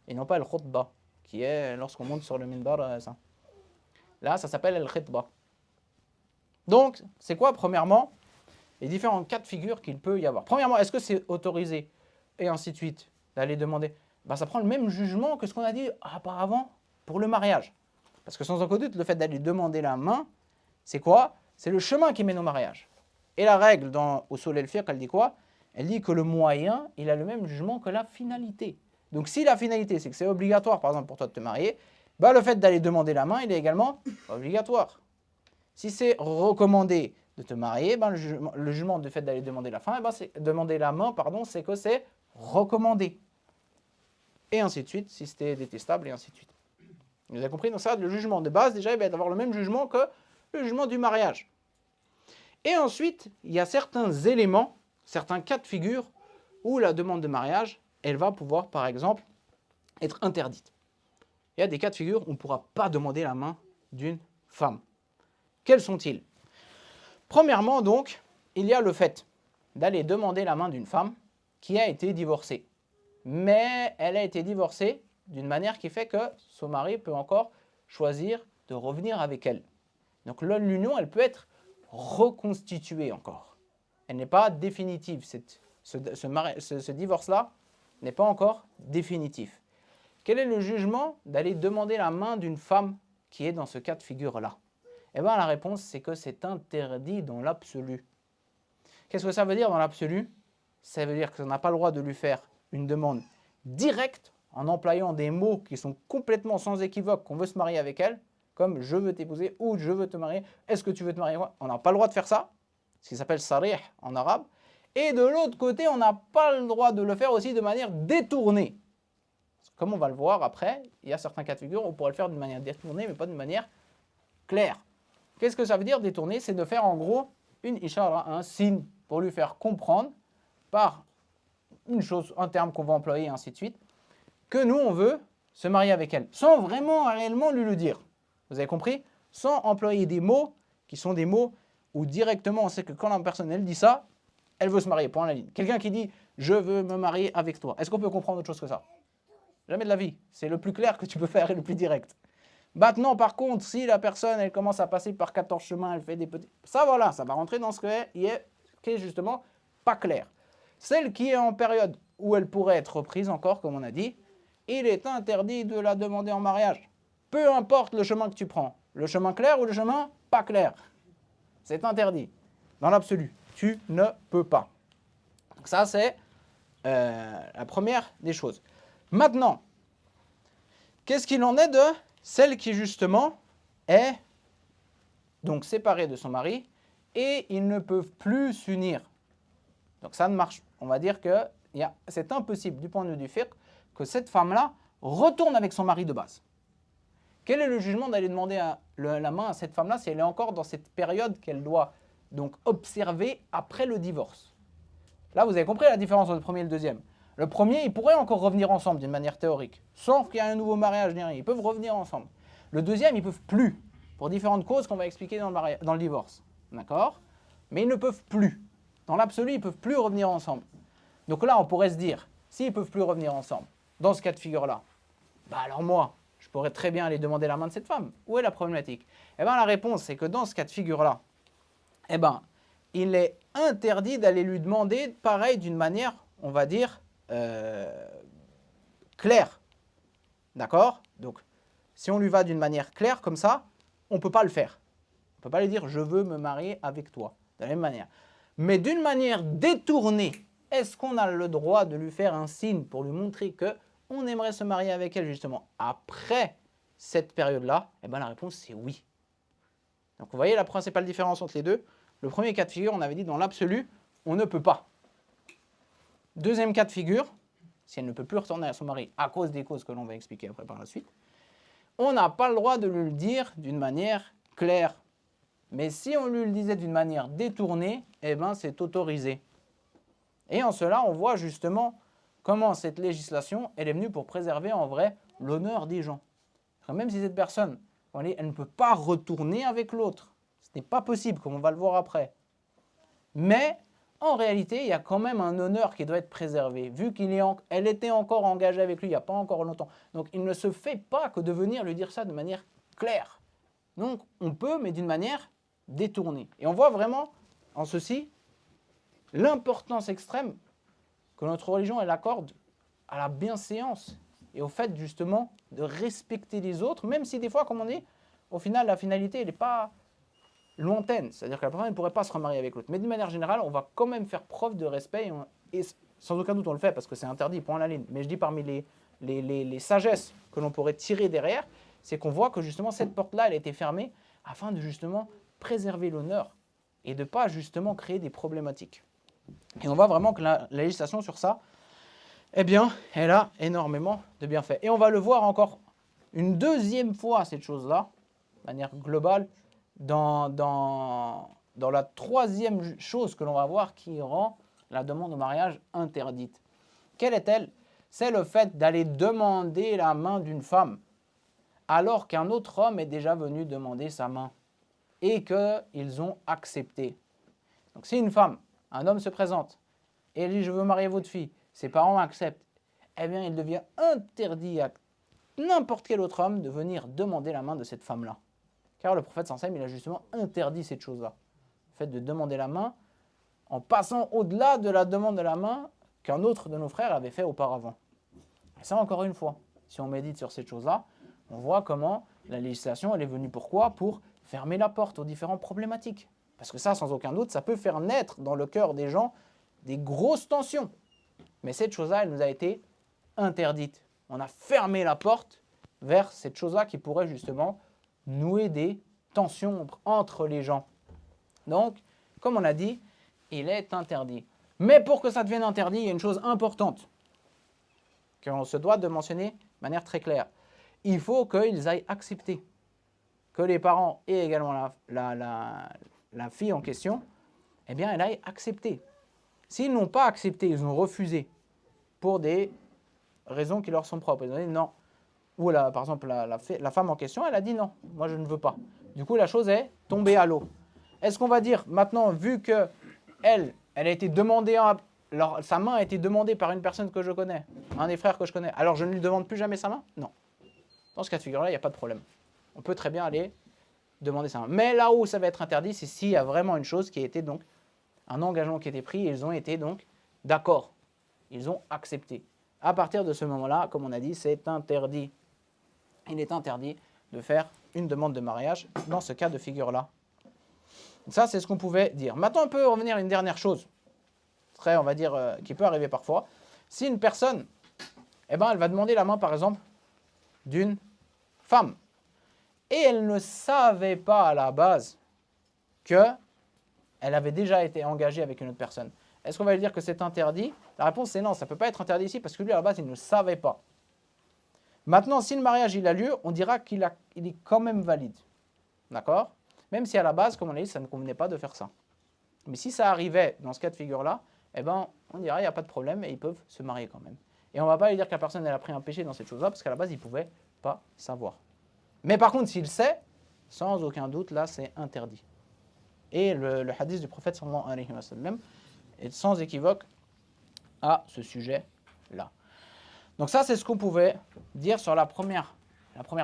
et non pas al-khutba, qui est lorsqu'on monte sur le minbar. Ça. Là, ça s'appelle al-khitba. Donc, c'est quoi, premièrement, les différents cas de figure qu'il peut y avoir. Premièrement, est-ce que c'est autorisé, et ainsi de suite, d'aller demander ça prend le même jugement que ce qu'on a dit auparavant pour le mariage. Parce que sans aucun doute, le fait d'aller demander la main, c'est quoi? C'est le chemin qui mène au mariage. Et la règle dans Usul al-Fiqh, elle dit quoi? Elle dit que le moyen, il a le même jugement que la finalité. Donc si la finalité, c'est que c'est obligatoire, par exemple, pour toi de te marier, le fait d'aller demander la main, il est également obligatoire. Si c'est recommandé de te marier, le jugement du fait d'aller demander la main, c'est que c'est recommandé. Et ainsi de suite, si c'était détestable, et ainsi de suite. Vous avez compris? Donc ça, le jugement de base, déjà, il va avoir le même jugement que le jugement du mariage. Et ensuite, il y a certains éléments, certains cas de figure, où la demande de mariage, elle va pouvoir, par exemple, être interdite. Il y a des cas de figure où on ne pourra pas demander la main d'une femme. Quels sont-ils? Premièrement, donc, il y a le fait d'aller demander la main d'une femme qui a été divorcée. Mais elle a été divorcée d'une manière qui fait que son mari peut encore choisir de revenir avec elle. Donc l'union, elle peut être reconstituée encore. Elle n'est pas définitive. Ce divorce-là n'est pas encore définitif. Quel est le jugement d'aller demander la main d'une femme qui est dans ce cas de figure-là? Eh bien, la réponse, c'est que c'est interdit dans l'absolu. Qu'est-ce que ça veut dire dans l'absolu? Ça veut dire qu'on n'a pas le droit de lui faire une demande directe en employant des mots qui sont complètement sans équivoque qu'on veut se marier avec elle, comme je veux t'épouser ou je veux te marier, est-ce que tu veux te marier? On n'a pas le droit de faire ça, ce qui s'appelle sarih en arabe. Et de l'autre côté, on n'a pas le droit de le faire aussi de manière détournée. Comme on va le voir après, il y a certains cas de figure où on pourrait le faire d'une manière détournée, mais pas d'une manière claire. Qu'est-ce que ça veut dire détourner? C'est de faire en gros une ishara, un signe, pour lui faire comprendre par une chose, un terme qu'on va employer, et ainsi de suite, que nous, on veut se marier avec elle, sans vraiment réellement lui le dire. Vous avez compris? Sans employer des mots qui sont des mots où directement on sait que quand la personne elle dit ça, elle veut se marier, point à la ligne. Quelqu'un qui dit « je veux me marier avec toi », est-ce qu'on peut comprendre autre chose que ça? Jamais de la vie. C'est le plus clair que tu peux faire et le plus direct. Maintenant, par contre, si la personne elle commence à passer par 14 chemins, elle fait des petits... Ça, voilà, ça va rentrer dans ce qui est justement pas clair. Celle qui est en période où elle pourrait être reprise encore, comme on a dit, il est interdit de la demander en mariage. Peu importe le chemin que tu prends, le chemin clair ou le chemin pas clair. C'est interdit. Dans l'absolu, tu ne peux pas. Donc ça, c'est la première des choses. Maintenant, qu'est-ce qu'il en est de celle qui justement est donc séparée de son mari et ils ne peuvent plus s'unir? Donc ça ne marche. On va dire que c'est impossible du point de vue du fiqh que cette femme-là retourne avec son mari de base. Quel est le jugement d'aller demander la main à cette femme-là si elle est encore dans cette période qu'elle doit donc observer après le divorce? Là, vous avez compris la différence entre le premier et le deuxième. Le premier, ils pourraient encore revenir ensemble d'une manière théorique, sans qu'il y ait un nouveau mariage ni rien. Ils peuvent revenir ensemble. Le deuxième, ils ne peuvent plus, pour différentes causes qu'on va expliquer dans le divorce. D'accord? Mais ils ne peuvent plus. Dans l'absolu, ils ne peuvent plus revenir ensemble. Donc là, on pourrait se dire, s'ils ne peuvent plus revenir ensemble, dans ce cas de figure-là, alors moi, je pourrais très bien aller demander la main de cette femme. Où est la problématique? Eh bien, la réponse, c'est que dans ce cas de figure-là, il est interdit d'aller lui demander, pareil, d'une manière, on va dire, claire. D'accord? Donc, si on lui va d'une manière claire, comme ça, on ne peut pas le faire. On ne peut pas lui dire, je veux me marier avec toi, de la même manière. Mais d'une manière détournée, est-ce qu'on a le droit de lui faire un signe pour lui montrer qu'on aimerait se marier avec elle justement après cette période-là? Eh bien la réponse c'est oui. Donc vous voyez la principale différence entre les deux. Le premier cas de figure, on avait dit dans l'absolu, on ne peut pas. Deuxième cas de figure, si elle ne peut plus retourner à son mari à cause des causes que l'on va expliquer après par la suite, on n'a pas le droit de lui le dire d'une manière claire. Mais si on lui le disait d'une manière détournée, eh bien c'est autorisé. Et en cela, on voit justement comment cette législation, elle est venue pour préserver en vrai l'honneur des gens. Même si cette personne, elle ne peut pas retourner avec l'autre, n'est pas possible, comme on va le voir après. Mais en réalité, il y a quand même un honneur qui doit être préservé, vu qu'elle était encore engagée avec lui il n'y a pas encore longtemps. Donc il ne se fait pas que de venir lui dire ça de manière claire. Donc on peut, mais d'une manière détournée. Et on voit vraiment en ceci l'importance extrême que notre religion elle accorde à la bienséance et au fait justement de respecter les autres, même si des fois, comme on dit, au final la finalité elle n'est pas lointaine, c'est-à-dire que la personne ne pourrait pas se remarier avec l'autre. Mais d'une manière générale, on va quand même faire preuve de respect et sans aucun doute on le fait parce que c'est interdit, point à la ligne. Mais je dis parmi les sagesses que l'on pourrait tirer derrière, c'est qu'on voit que justement cette porte-là, elle a été fermée afin de justement préserver l'honneur et de ne pas justement créer des problématiques. Et on voit vraiment que la législation sur ça, eh bien, elle a énormément de bienfaits. Et on va le voir encore une deuxième fois, cette chose-là, de manière globale, dans la troisième chose que l'on va voir qui rend la demande au mariage interdite. Quelle est-elle? C'est le fait d'aller demander la main d'une femme alors qu'un autre homme est déjà venu demander sa main et qu'ils ont accepté. Donc si une femme, un homme se présente et elle dit « je veux marier votre fille », ses parents acceptent, eh bien il devient interdit à n'importe quel autre homme de venir demander la main de cette femme-là. Car le prophète sallallahu alayhi wa sallam, il a justement interdit cette chose-là. Le fait de demander la main en passant au-delà de la demande de la main qu'un autre de nos frères avait fait auparavant. Et ça, encore une fois, si on médite sur cette chose-là, on voit comment la législation, elle est venue pourquoi? Pour fermer la porte aux différentes problématiques. Parce que ça, sans aucun doute, ça peut faire naître dans le cœur des gens des grosses tensions. Mais cette chose-là, elle nous a été interdite. On a fermé la porte vers cette chose-là qui pourrait justement nouer des tensions entre les gens. Donc, comme on a dit, il est interdit. Mais pour que ça devienne interdit, il y a une chose importante qu'on se doit de mentionner de manière très claire. Il faut qu'ils aillent accepter, que les parents et également la fille en question, eh bien, elle aille accepter. S'ils n'ont pas accepté, ils ont refusé pour des raisons qui leur sont propres. Ils ont dit non. Ou par exemple, la femme en question, elle a dit non, moi je ne veux pas. Du coup, la chose est tombée à l'eau. Est-ce qu'on va dire maintenant, vu que elle a été demandée, sa main a été demandée par une personne que je connais, un des frères que je connais, alors je ne lui demande plus jamais sa main? Non. Dans ce cas de figure-là, il n'y a pas de problème. On peut très bien aller demander sa main. Mais là où ça va être interdit, c'est s'il y a vraiment une chose qui a été donc un engagement qui a été pris et ils ont été donc d'accord. Ils ont accepté. À partir de ce moment-là, comme on a dit, c'est interdit. Il est interdit de faire une demande de mariage dans ce cas de figure-là. Ça, c'est ce qu'on pouvait dire. Maintenant, on peut revenir à une dernière chose, très, on va dire, qui peut arriver parfois. Si une personne, eh ben, elle va demander la main, par exemple, d'une femme, et elle ne savait pas à la base qu'elle avait déjà été engagée avec une autre personne. Est-ce qu'on va lui dire que c'est interdit? La réponse c'est non, ça ne peut pas être interdit ici parce que lui à la base il ne savait pas. Maintenant, si le mariage il a lieu, on dira qu'il est quand même valide. D'accord? Même si à la base, comme on l'a dit, ça ne convenait pas de faire ça. Mais si ça arrivait dans ce cas de figure-là, eh ben, on dira il n'y a pas de problème et ils peuvent se marier quand même. Et on ne va pas lui dire que la personne elle a pris un péché dans cette chose-là parce qu'à la base il ne pouvait pas savoir. Mais par contre, s'il sait, sans aucun doute, là c'est interdit. Et le hadith du prophète sallallahu alayhi wa sallam est sans équivoque à ce sujet-là. Donc ça, c'est ce qu'on pouvait dire sur la première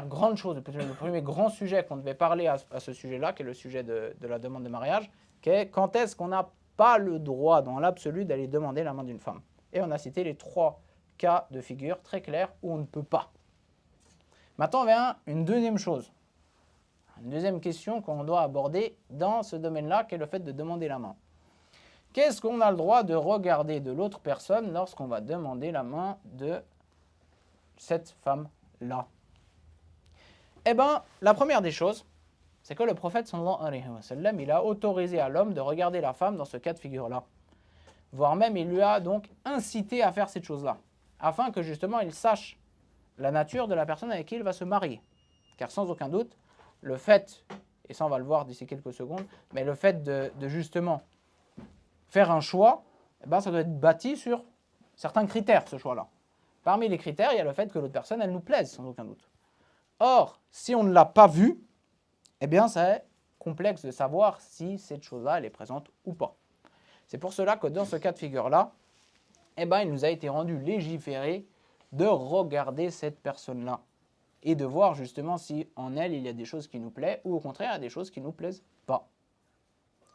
grande chose, le premier grand sujet qu'on devait parler à ce sujet-là, qui est le sujet de la demande de mariage, qui est quand est-ce qu'on n'a pas le droit dans l'absolu d'aller demander la main d'une femme. Et on a cité les 3 cas de figure très clairs où on ne peut pas. Maintenant vient une deuxième chose, une deuxième question qu'on doit aborder dans ce domaine-là, qui est le fait de demander la main. Qu'est-ce qu'on a le droit de regarder de l'autre personne lorsqu'on va demander la main de cette femme-là? Eh bien, la première des choses, c'est que le prophète sallallahu alayhi wa sallam, il a autorisé à l'homme de regarder la femme dans ce cas de figure-là. Voire même, il lui a donc incité à faire cette chose-là, afin que justement il sache la nature de la personne avec qui il va se marier. Car sans aucun doute, le fait, et ça on va le voir d'ici quelques secondes, mais le fait de justement faire un choix, eh ben, ça doit être bâti sur certains critères, ce choix-là. Parmi les critères, il y a le fait que l'autre personne, elle nous plaise, sans aucun doute. Or, si on ne l'a pas vu, eh bien, c'est complexe de savoir si cette chose-là, elle est présente ou pas. C'est pour cela que dans ce cas de figure-là, eh ben, il nous a été rendu légiféré de regarder cette personne-là et de voir justement si en elle, il y a des choses qui nous plaisent ou au contraire, il y a des choses qui ne nous plaisent pas.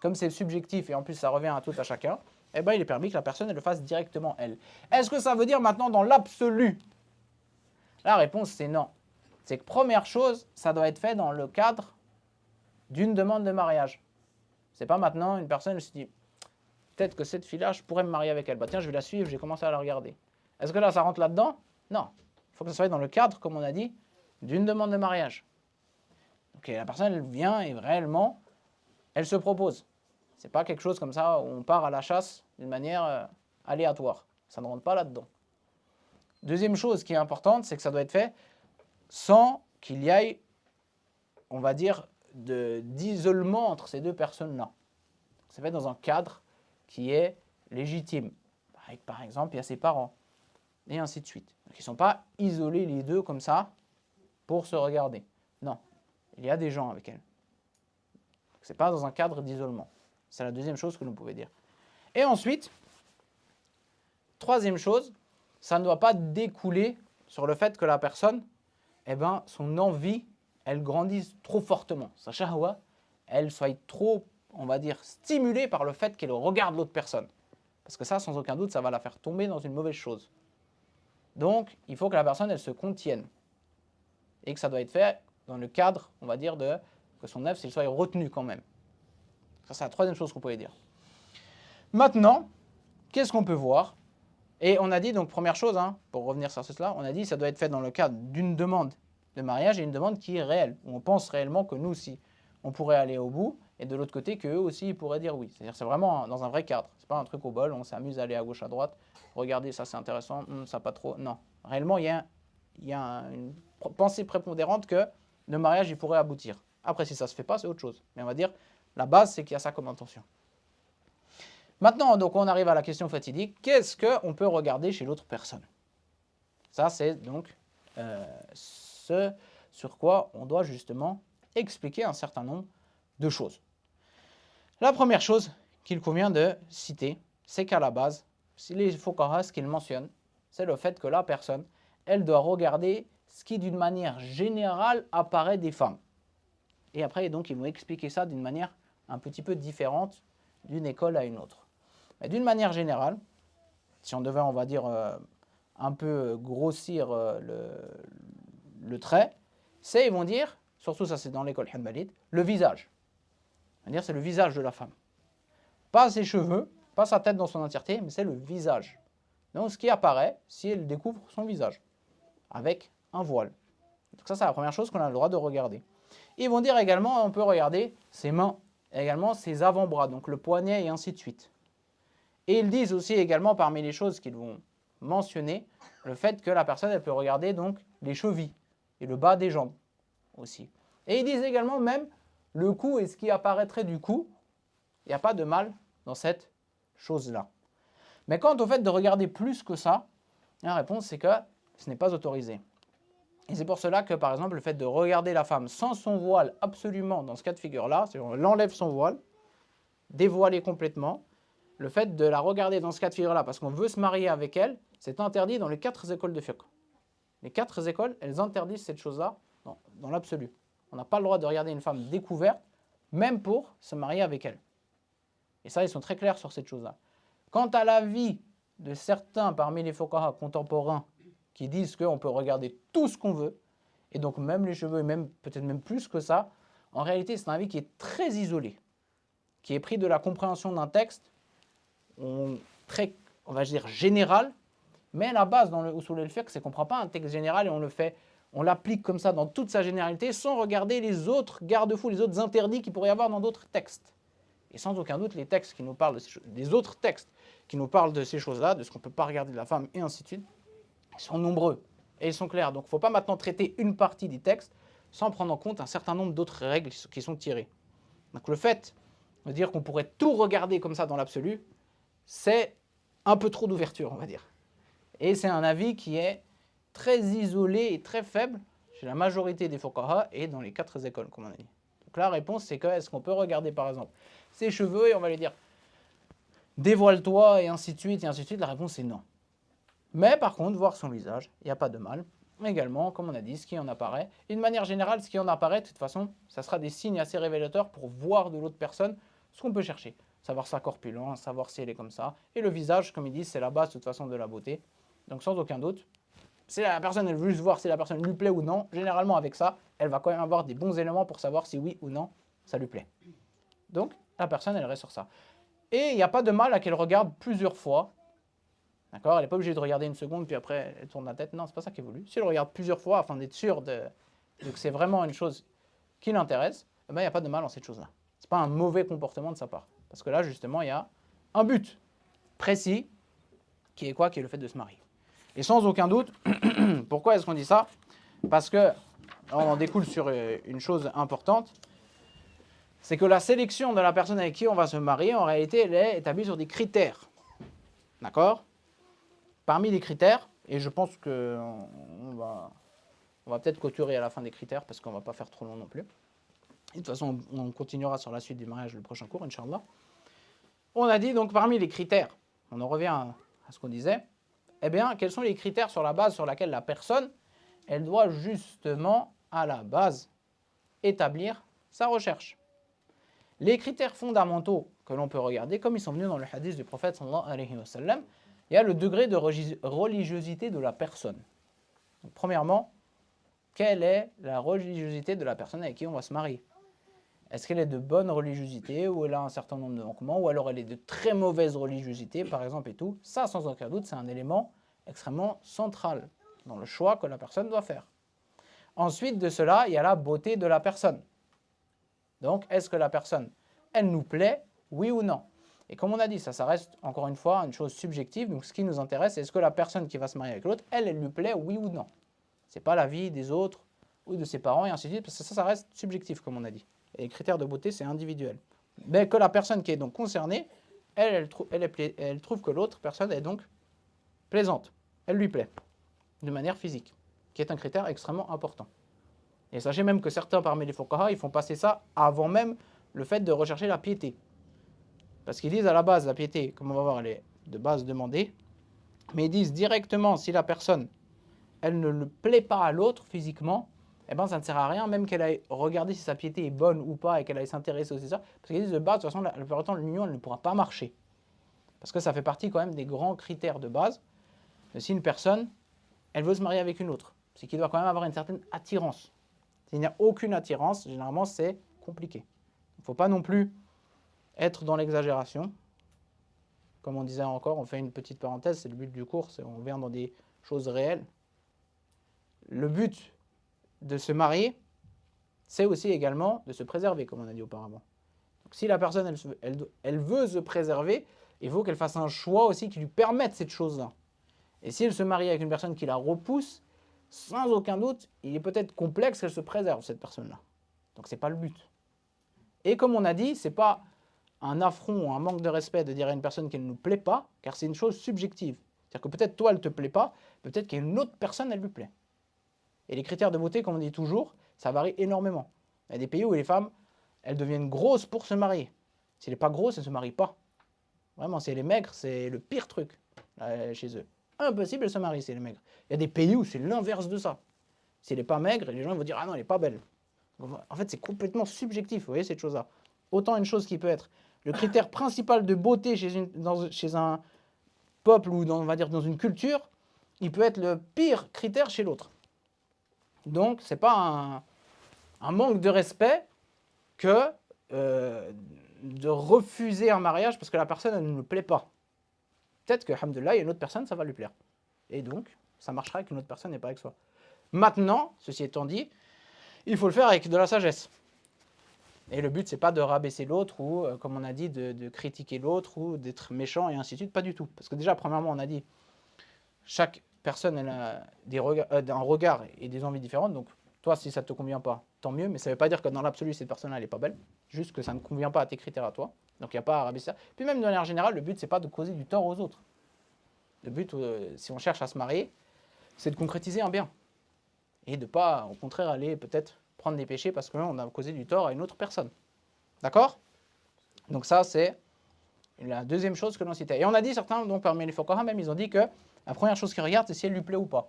Comme c'est subjectif et en plus ça revient à tout à chacun, eh ben, il est permis que la personne elle le fasse directement elle. Est-ce que ça veut dire maintenant dans l'absolu? La réponse c'est non. C'est que première chose, ça doit être fait dans le cadre d'une demande de mariage. C'est pas maintenant une personne se dit peut-être que cette fille-là, je pourrais me marier avec elle. Bah tiens, je vais la suivre, j'ai commencé à la regarder. Est-ce que là, ça rentre là-dedans? Non. Il faut que ça soit dans le cadre, comme on a dit, d'une demande de mariage. Donc la personne, elle vient et réellement, elle se propose. C'est pas quelque chose comme ça où on part à la chasse d'une manière aléatoire. Ça ne rentre pas là-dedans. Deuxième chose qui est importante, c'est que ça doit être fait sans qu'il y ait, on va dire, d'isolement entre ces deux personnes-là. C'est fait dans un cadre qui est légitime. Par exemple, il y a ses parents, et ainsi de suite. Donc, ils ne sont pas isolés les deux comme ça pour se regarder. Non, il y a des gens avec elle. Ce n'est pas dans un cadre d'isolement. C'est la deuxième chose que nous pouvons dire. Et ensuite, troisième chose, ça ne doit pas découler sur le fait que la personne, eh ben, son envie, elle grandisse trop fortement. Sa shahwa, elle soit trop, on va dire, stimulée par le fait qu'elle regarde l'autre personne. Parce que ça, sans aucun doute, ça va la faire tomber dans une mauvaise chose. Donc, il faut que la personne, elle se contienne. Et que ça doit être fait dans le cadre, on va dire, de que son œuvre, s'il soit retenu quand même. Ça, c'est la troisième chose qu'on pouvait dire. Maintenant, qu'est-ce qu'on peut voir? Et on a dit, donc, première chose, pour revenir sur cela, on a dit que ça doit être fait dans le cadre d'une demande de mariage et une demande qui est réelle, où on pense réellement que nous aussi, on pourrait aller au bout, et de l'autre côté, qu'eux aussi, ils pourraient dire oui. C'est-à-dire c'est vraiment dans un vrai cadre. C'est pas un truc au bol, on s'amuse à aller à gauche, à droite, regardez, ça c'est intéressant, ça pas trop. Non. Réellement, il y a une pensée prépondérante que le mariage, il pourrait aboutir. Après, si ça se fait pas, c'est autre chose. Mais on va dire, la base, c'est qu'il y a ça comme intention. Maintenant, donc, on arrive à la question fatidique. Qu'est-ce qu'on peut regarder chez l'autre personne? Ça, c'est donc ce sur quoi on doit justement expliquer un certain nombre de choses. La première chose qu'il convient de citer, c'est qu'à la base, si les fuqaha, ce qu'ils mentionnent, c'est le fait que la personne, elle doit regarder ce qui, d'une manière générale, apparaît des femmes. Et après, donc, ils vont expliquer ça d'une manière un petit peu différente d'une école à une autre. Mais d'une manière générale, si on devait, on va dire, un peu grossir le trait, ils vont dire, surtout ça c'est dans l'école hanbalite, le visage. C'est le visage de la femme. Pas ses cheveux, pas sa tête dans son entièreté, mais c'est le visage. Donc ce qui apparaît si elle découvre son visage, avec un voile. Donc ça c'est la première chose qu'on a le droit de regarder. Ils vont dire également, on peut regarder ses mains, également ses avant-bras, donc le poignet et ainsi de suite. Et ils disent aussi également parmi les choses qu'ils vont mentionner, le fait que la personne elle peut regarder donc les chevilles et le bas des jambes aussi. Et ils disent également même le cou et ce qui apparaîtrait du cou, il n'y a pas de mal dans cette chose-là. Mais quant au fait de regarder plus que ça, la réponse c'est que ce n'est pas autorisé. Et c'est pour cela que par exemple le fait de regarder la femme sans son voile absolument dans ce cas de figure-là, c'est-à-dire on enlève son voile, dévoilé complètement, le fait de la regarder dans ce cas de figure-là parce qu'on veut se marier avec elle, c'est interdit dans les 4 écoles de fiqh. Les 4 écoles, elles interdisent cette chose-là dans l'absolu. On n'a pas le droit de regarder une femme découverte, même pour se marier avec elle. Et ça, ils sont très clairs sur cette chose-là. Quant à l'avis de certains parmi les fuqaha contemporains qui disent qu'on peut regarder tout ce qu'on veut, et donc même les cheveux, et même peut-être même plus que ça, en réalité, c'est un avis qui est très isolé, qui est pris de la compréhension d'un texte très, on va dire, général, mais la base dans le usul al-fiqh, c'est qu'on ne prend pas un texte général et on l'applique comme ça dans toute sa généralité sans regarder les autres garde-fous, les autres interdits qu'il pourrait y avoir dans d'autres textes. Et sans aucun doute, les textes qui nous parlent des autres textes qui nous parlent de ces choses-là, de ce qu'on ne peut pas regarder de la femme et ainsi de suite, ils sont nombreux et ils sont clairs. Donc il ne faut pas maintenant traiter une partie des textes sans prendre en compte un certain nombre d'autres règles qui sont tirées. Donc le fait de dire qu'on pourrait tout regarder comme ça dans l'absolu, c'est un peu trop d'ouverture, on va dire. Et c'est un avis qui est très isolé et très faible chez la majorité des fuqaha et dans les 4 écoles, comme on a dit. Donc la réponse, c'est que est-ce qu'on peut regarder par exemple ses cheveux et on va lui dire dévoile-toi et ainsi de suite, et ainsi de suite. La réponse est non. Mais par contre, voir son visage, il n'y a pas de mal. Également, comme on a dit, ce qui en apparaît. Et de manière générale, ce qui en apparaît, de toute façon, ça sera des signes assez révélateurs pour voir de l'autre personne ce qu'on peut chercher. Savoir sa corpulence, savoir si elle est comme ça. Et le visage, comme ils disent, c'est la base de toute façon de la beauté. Donc sans aucun doute, si la personne elle veut juste voir si la personne lui plaît ou non, généralement avec ça, elle va quand même avoir des bons éléments pour savoir si oui ou non ça lui plaît. Donc la personne elle reste sur ça. Et il n'y a pas de mal à qu'elle regarde plusieurs fois. D'accord. Elle n'est pas obligée de regarder une seconde puis après elle tourne la tête. Non, c'est pas ça qui est voulu. Si elle regarde plusieurs fois afin d'être sûre que c'est vraiment une chose qui l'intéresse, eh ben, il n'y a pas de mal dans cette chose-là. Ce n'est pas un mauvais comportement de sa part. Parce que là justement il y a un but précis qui est quoi? Qui est le fait de se marier. Et sans aucun doute, pourquoi est-ce qu'on dit ça? Parce que on en découle sur une chose importante, c'est que la sélection de la personne avec qui on va se marier, en réalité, elle est établie sur des critères. D'accord? Parmi les critères, et je pense qu'on va peut-être clôturer à la fin des critères, parce qu'on ne va pas faire trop long non plus. Et de toute façon, on continuera sur la suite du mariage le prochain cours, Inch'Allah. On a dit donc parmi les critères, on en revient à ce qu'on disait, eh bien, quels sont les critères sur la base sur laquelle la personne, elle doit justement, à la base, établir sa recherche. Les critères fondamentaux que l'on peut regarder, comme ils sont venus dans le hadith du prophète sallallahu alayhi wa sallam, il y a le degré de religiosité de la personne. Donc, premièrement, quelle est la religiosité de la personne avec qui on va se marier? Est-ce qu'elle est de bonne religiosité, ou elle a un certain nombre de manquements, ou alors elle est de très mauvaise religiosité, par exemple, et tout? Ça, sans aucun doute, c'est un élément extrêmement central dans le choix que la personne doit faire. Ensuite de cela, il y a la beauté de la personne. Donc, est-ce que la personne, elle nous plaît, oui ou non? Et comme on a dit, ça reste encore une fois une chose subjective. Donc, ce qui nous intéresse, c'est est-ce que la personne qui va se marier avec l'autre, elle lui plaît, oui ou non? Ce n'est pas l'avis des autres ou de ses parents et ainsi de suite, parce que ça reste subjectif, comme on a dit. Et les critères de beauté, c'est individuel. Mais que la personne qui est donc concernée, elle trouve que l'autre personne est donc plaisante. Elle lui plaît, de manière physique, qui est un critère extrêmement important. Et sachez même que certains parmi les fuqaha, ils font passer ça avant même le fait de rechercher la piété. Parce qu'ils disent à la base, la piété, comme on va voir, elle est de base demandée, mais ils disent directement, si la personne, elle ne le plaît pas à l'autre physiquement, eh ben ça ne sert à rien, même qu'elle aille regarder si sa piété est bonne ou pas et qu'elle aille s'intéresser aussi à ça. Parce qu'ils disent de base, de toute façon, la plupart du temps, l'union, elle ne pourra pas marcher. Parce que ça fait partie quand même des grands critères de base. Si une personne, elle veut se marier avec une autre, c'est qu'il doit quand même avoir une certaine attirance. S'il n'y a aucune attirance, généralement, c'est compliqué. Il ne faut pas non plus être dans l'exagération. Comme on disait encore, on fait une petite parenthèse, c'est le but du cours, on vient dans des choses réelles. Le but de se marier, c'est aussi également de se préserver, comme on a dit auparavant. Donc, si la personne, elle veut se préserver, il faut qu'elle fasse un choix aussi qui lui permette cette chose-là. Et si elle se marie avec une personne qui la repousse, sans aucun doute, il est peut-être complexe qu'elle se préserve, cette personne-là. Donc, ce n'est pas le but. Et comme on a dit, ce n'est pas un affront ou un manque de respect de dire à une personne qu'elle ne nous plaît pas, car c'est une chose subjective. C'est-à-dire que peut-être toi, elle ne te plaît pas, peut-être qu'il y a une autre personne, elle lui plaît. Et les critères de beauté, comme on dit toujours, ça varie énormément. Il y a des pays où les femmes, elles deviennent grosses pour se marier. Si elle n'est pas grosse, elle ne se marie pas. Vraiment, si elle est maigre, c'est le pire truc chez eux. Impossible, elle se marie si elle est maigre. Il y a des pays où c'est l'inverse de ça. Si elle n'est pas maigre, les gens vont dire « Ah non, elle n'est pas belle ». En fait, c'est complètement subjectif, vous voyez, cette chose-là. Autant une chose qui peut être le critère principal de beauté chez un peuple ou on va dire dans une culture, il peut être le pire critère chez l'autre. Donc, ce n'est pas un manque de respect que de refuser un mariage parce que la personne elle ne me plaît pas. Peut-être que, alhamdoulilah, il y a une autre personne, ça va lui plaire. Et donc, ça marchera avec une autre personne et pas avec soi. Maintenant, ceci étant dit, il faut le faire avec de la sagesse. Et le but, c'est pas de rabaisser l'autre ou, comme on a dit, de critiquer l'autre ou d'être méchant et ainsi de suite, pas du tout. Parce que déjà, premièrement, on a dit, chaque personne elle a un regard et des envies différentes. Donc, toi, si ça ne te convient pas, tant mieux. Mais ça ne veut pas dire que dans l'absolu, cette personne-là, elle n'est pas belle. Juste que ça ne convient pas à tes critères à toi. Donc, il n'y a pas à rabaisser ça. Puis même de manière générale, le but, c'est pas de causer du tort aux autres. Le but, si on cherche à se marier, c'est de concrétiser un bien. Et de ne pas, au contraire, aller peut-être prendre des péchés parce qu'on a causé du tort à une autre personne. D'accord? Donc ça, c'est la deuxième chose que l'on citait. Et on a dit, certains, donc parmi les fuqaha même, ils ont dit que la première chose qu'ils regardent, c'est si elle lui plaît ou pas.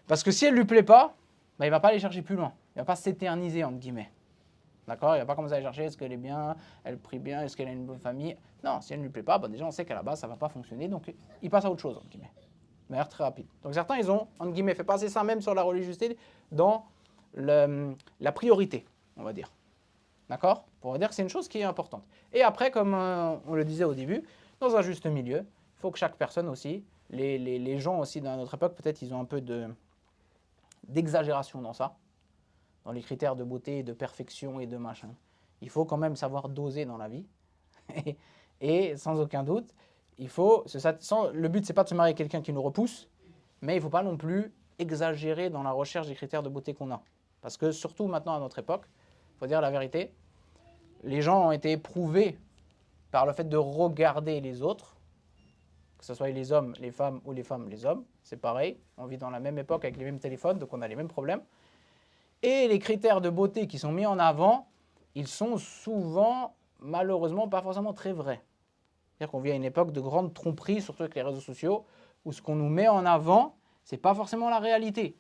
Parce que si elle lui plaît pas, il ne va pas aller chercher plus loin. Il ne va pas s'éterniser, entre guillemets. D'accord? Il ne va pas commencer à aller chercher est-ce qu'elle est bien, elle prie bien, est-ce qu'elle a une bonne famille. Non, si elle ne lui plaît pas, déjà on sait qu'à la base, ça ne va pas fonctionner. Donc il passe à autre chose, entre guillemets. De manière très rapide. Donc certains, ils ont, entre guillemets, fait passer ça même sur la religiosité dans la priorité, on va dire. D'accord? Pour dire que c'est une chose qui est importante. Et après, comme on le disait au début, dans un juste milieu, il faut que chaque personne aussi, les gens aussi dans notre époque, peut-être ils ont un peu d'exagération dans ça, dans les critères de beauté, de perfection et de machin. Il faut quand même savoir doser dans la vie. Et sans aucun doute, il faut, le but, c'est pas de se marier avec quelqu'un qui nous repousse, mais il ne faut pas non plus exagérer dans la recherche des critères de beauté qu'on a. Parce que surtout maintenant à notre époque, il faut dire la vérité, les gens ont été éprouvés par le fait de regarder les autres, que ce soit les hommes, les femmes ou les femmes, les hommes, c'est pareil, on vit dans la même époque avec les mêmes téléphones, donc on a les mêmes problèmes. Et les critères de beauté qui sont mis en avant, ils sont souvent, malheureusement, pas forcément très vrais. C'est-à-dire qu'on vit à une époque de grande tromperie, surtout avec les réseaux sociaux, où ce qu'on nous met en avant, ce n'est pas forcément la réalité.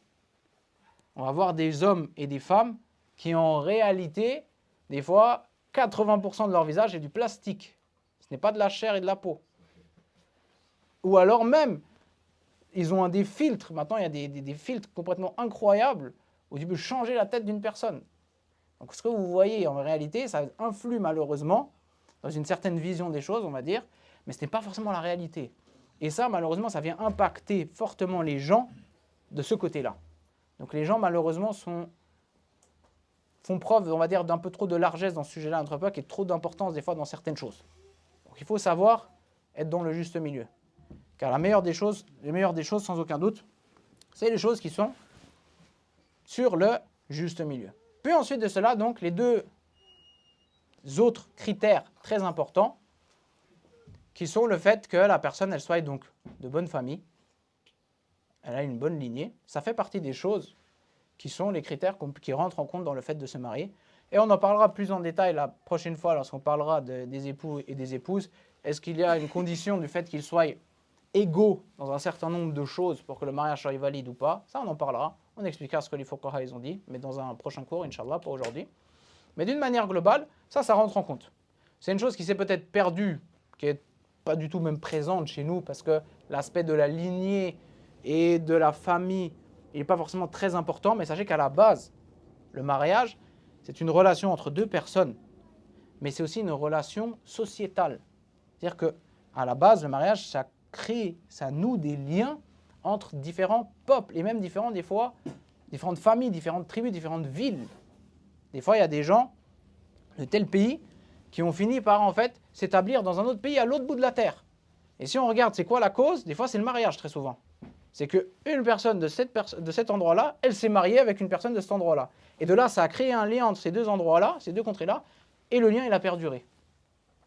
On va voir des hommes et des femmes qui, en réalité, des fois, 80% de leur visage est du plastique. Ce n'est pas de la chair et de la peau. Ou alors même, ils ont des filtres. Maintenant, il y a des filtres complètement incroyables où tu peux changer la tête d'une personne. Donc ce que vous voyez en réalité, ça influe malheureusement dans une certaine vision des choses, on va dire, mais ce n'est pas forcément la réalité. Et ça, malheureusement, ça vient impacter fortement les gens de ce côté-là. Donc les gens, malheureusement, font preuve, on va dire, d'un peu trop de largesse dans ce sujet-là à notre époque et trop d'importance des fois dans certaines choses. Donc il faut savoir être dans le juste milieu. Car les meilleures des choses, sans aucun doute, c'est les choses qui sont sur le juste milieu. Puis ensuite de cela, donc, les deux autres critères très importants, qui sont le fait que la personne, elle soit donc de bonne famille, elle a une bonne lignée. Ça fait partie des choses qui sont les critères qui rentrent en compte dans le fait de se marier. Et on en parlera plus en détail la prochaine fois lorsqu'on parlera des époux et des épouses. Est-ce qu'il y a une condition du fait qu'ils soient égaux dans un certain nombre de choses pour que le mariage soit valide ou pas? Ça, on en parlera. On expliquera ce que les fuqaha ils ont dit, mais dans un prochain cours, Inch'Allah, pour aujourd'hui. Mais d'une manière globale, ça rentre en compte. C'est une chose qui s'est peut-être perdue, qui n'est pas du tout même présente chez nous, parce que l'aspect de la lignée et de la famille, il n'est pas forcément très important, mais sachez qu'à la base, le mariage, c'est une relation entre deux personnes, mais c'est aussi une relation sociétale. C'est-à-dire qu'à la base, le mariage, ça noue des liens entre différents peuples, et même des fois, différentes familles, différentes tribus, différentes villes. Des fois, il y a des gens de tel pays qui ont fini par, en fait, s'établir dans un autre pays à l'autre bout de la terre. Et si on regarde, c'est quoi la cause? Des fois, c'est le mariage, très souvent. C'est qu'une personne de cet endroit-là, elle s'est mariée avec une personne de cet endroit-là. Et de là, ça a créé un lien entre ces deux endroits-là, ces deux contrées-là, et le lien, il a perduré.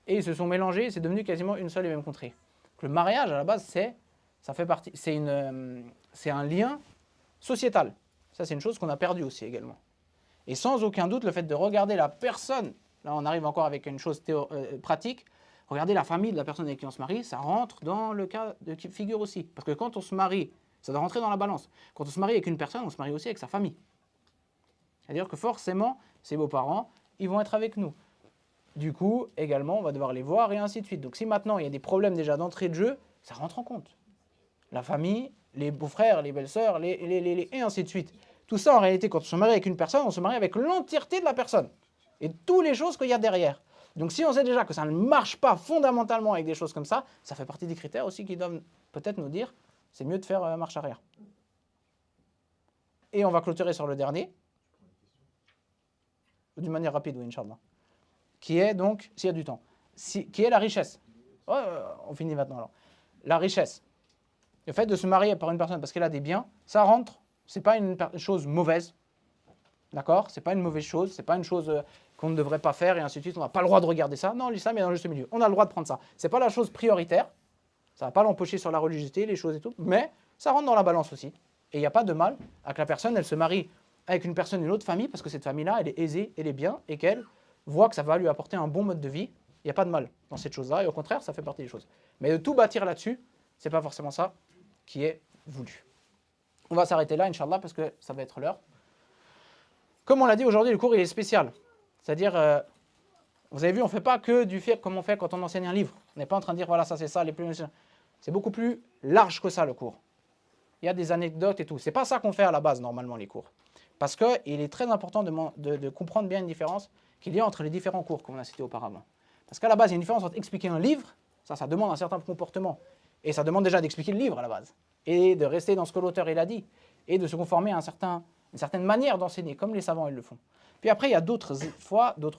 Et ils se sont mélangés, c'est devenu quasiment une seule et même contrée. Donc, le mariage, à la base, c'est un lien sociétal. Ça, c'est une chose qu'on a perdue aussi également. Et sans aucun doute, le fait de regarder la personne, là on arrive encore avec une chose pratique, regarder la famille de la personne avec qui on se marie, ça rentre dans le cas de figure aussi. Parce que quand on se marie, ça doit rentrer dans la balance. Quand on se marie avec une personne, on se marie aussi avec sa famille. C'est-à-dire que forcément, ses beaux-parents, ils vont être avec nous. Du coup, également, on va devoir les voir et ainsi de suite. Donc si maintenant il y a des problèmes déjà d'entrée de jeu, ça rentre en compte. La famille, les beaux-frères, les belles-sœurs, et ainsi de suite. Tout ça, en réalité, quand on se marie avec une personne, on se marie avec l'entièreté de la personne. Et toutes les choses qu'il y a derrière. Donc si on sait déjà que ça ne marche pas fondamentalement avec des choses comme ça fait partie des critères aussi qui doivent peut-être nous dire c'est mieux de faire marche arrière. Et on va clôturer sur le dernier. D'une manière rapide, oui, Inch'Allah. Qui est donc, s'il y a du temps, qui est la richesse. On finit maintenant alors. La richesse. Le fait de se marier par une personne parce qu'elle a des biens, ça rentre. C'est pas une chose mauvaise. D'accord? C'est pas une mauvaise chose. C'est pas une chose qu'on ne devrait pas faire et ainsi de suite. On n'a pas le droit de regarder ça. Non, l'islam est dans le juste milieu. On a le droit de prendre ça. C'est pas la chose prioritaire. Ça va pas l'empêcher sur la religiosité, les choses et tout. Mais ça rentre dans la balance aussi. Et il n'y a pas de mal à que la personne, elle se marie avec une personne d'une autre famille, parce que cette famille-là, elle est aisée, elle est bien, et qu'elle voit que ça va lui apporter un bon mode de vie, il n'y a pas de mal dans cette chose-là, et au contraire, ça fait partie des choses. Mais de tout bâtir là-dessus, ce n'est pas forcément ça qui est voulu. On va s'arrêter là, Inch'Allah, parce que ça va être l'heure. Comme on l'a dit aujourd'hui, le cours il est spécial. C'est-à-dire, vous avez vu, on ne fait pas que du fiqh comme on fait quand on enseigne un livre. On n'est pas en train de dire, voilà, ça c'est ça, les plus... C'est beaucoup plus large que ça, le cours. Il y a des anecdotes et tout. Ce n'est pas ça qu'on fait à la base, normalement, les cours. Parce qu'il est très important de comprendre bien une différence qu'il y a entre les différents cours qu'on a cités auparavant. Parce qu'à la base, il y a une différence entre expliquer un livre, ça demande un certain comportement. Et ça demande déjà d'expliquer le livre à la base. Et de rester dans ce que l'auteur il a dit. Et de se conformer à une certaine manière d'enseigner, comme les savants ils le font. Puis après, il y a d'autres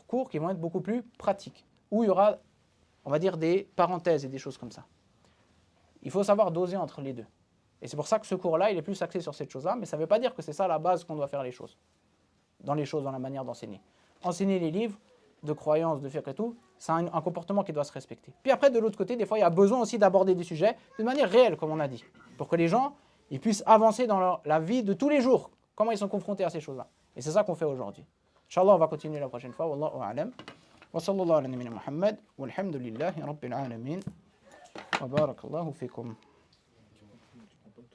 cours qui vont être beaucoup plus pratiques, où il y aura, on va dire, des parenthèses et des choses comme ça. Il faut savoir doser entre les deux. Et c'est pour ça que ce cours-là, il est plus axé sur cette chose-là, mais ça ne veut pas dire que c'est ça la base qu'on doit faire les choses, dans la manière d'enseigner. Enseigner les livres de croyances, de fiqh et tout, c'est un comportement qui doit se respecter. Puis après, de l'autre côté, des fois, il y a besoin aussi d'aborder des sujets de manière réelle, comme on a dit, pour que les gens ils puissent avancer dans la vie de tous les jours, comment ils sont confrontés à ces choses-là. Et c'est ça qu'on fait aujourd'hui. Inch'Allah, on va continuer la prochaine fois. Wallahu a'lam. Wa sallallahu ala nabiyyina Muhammad, walhamdulillahi rabbil alamin. Wa barakallahu fikum.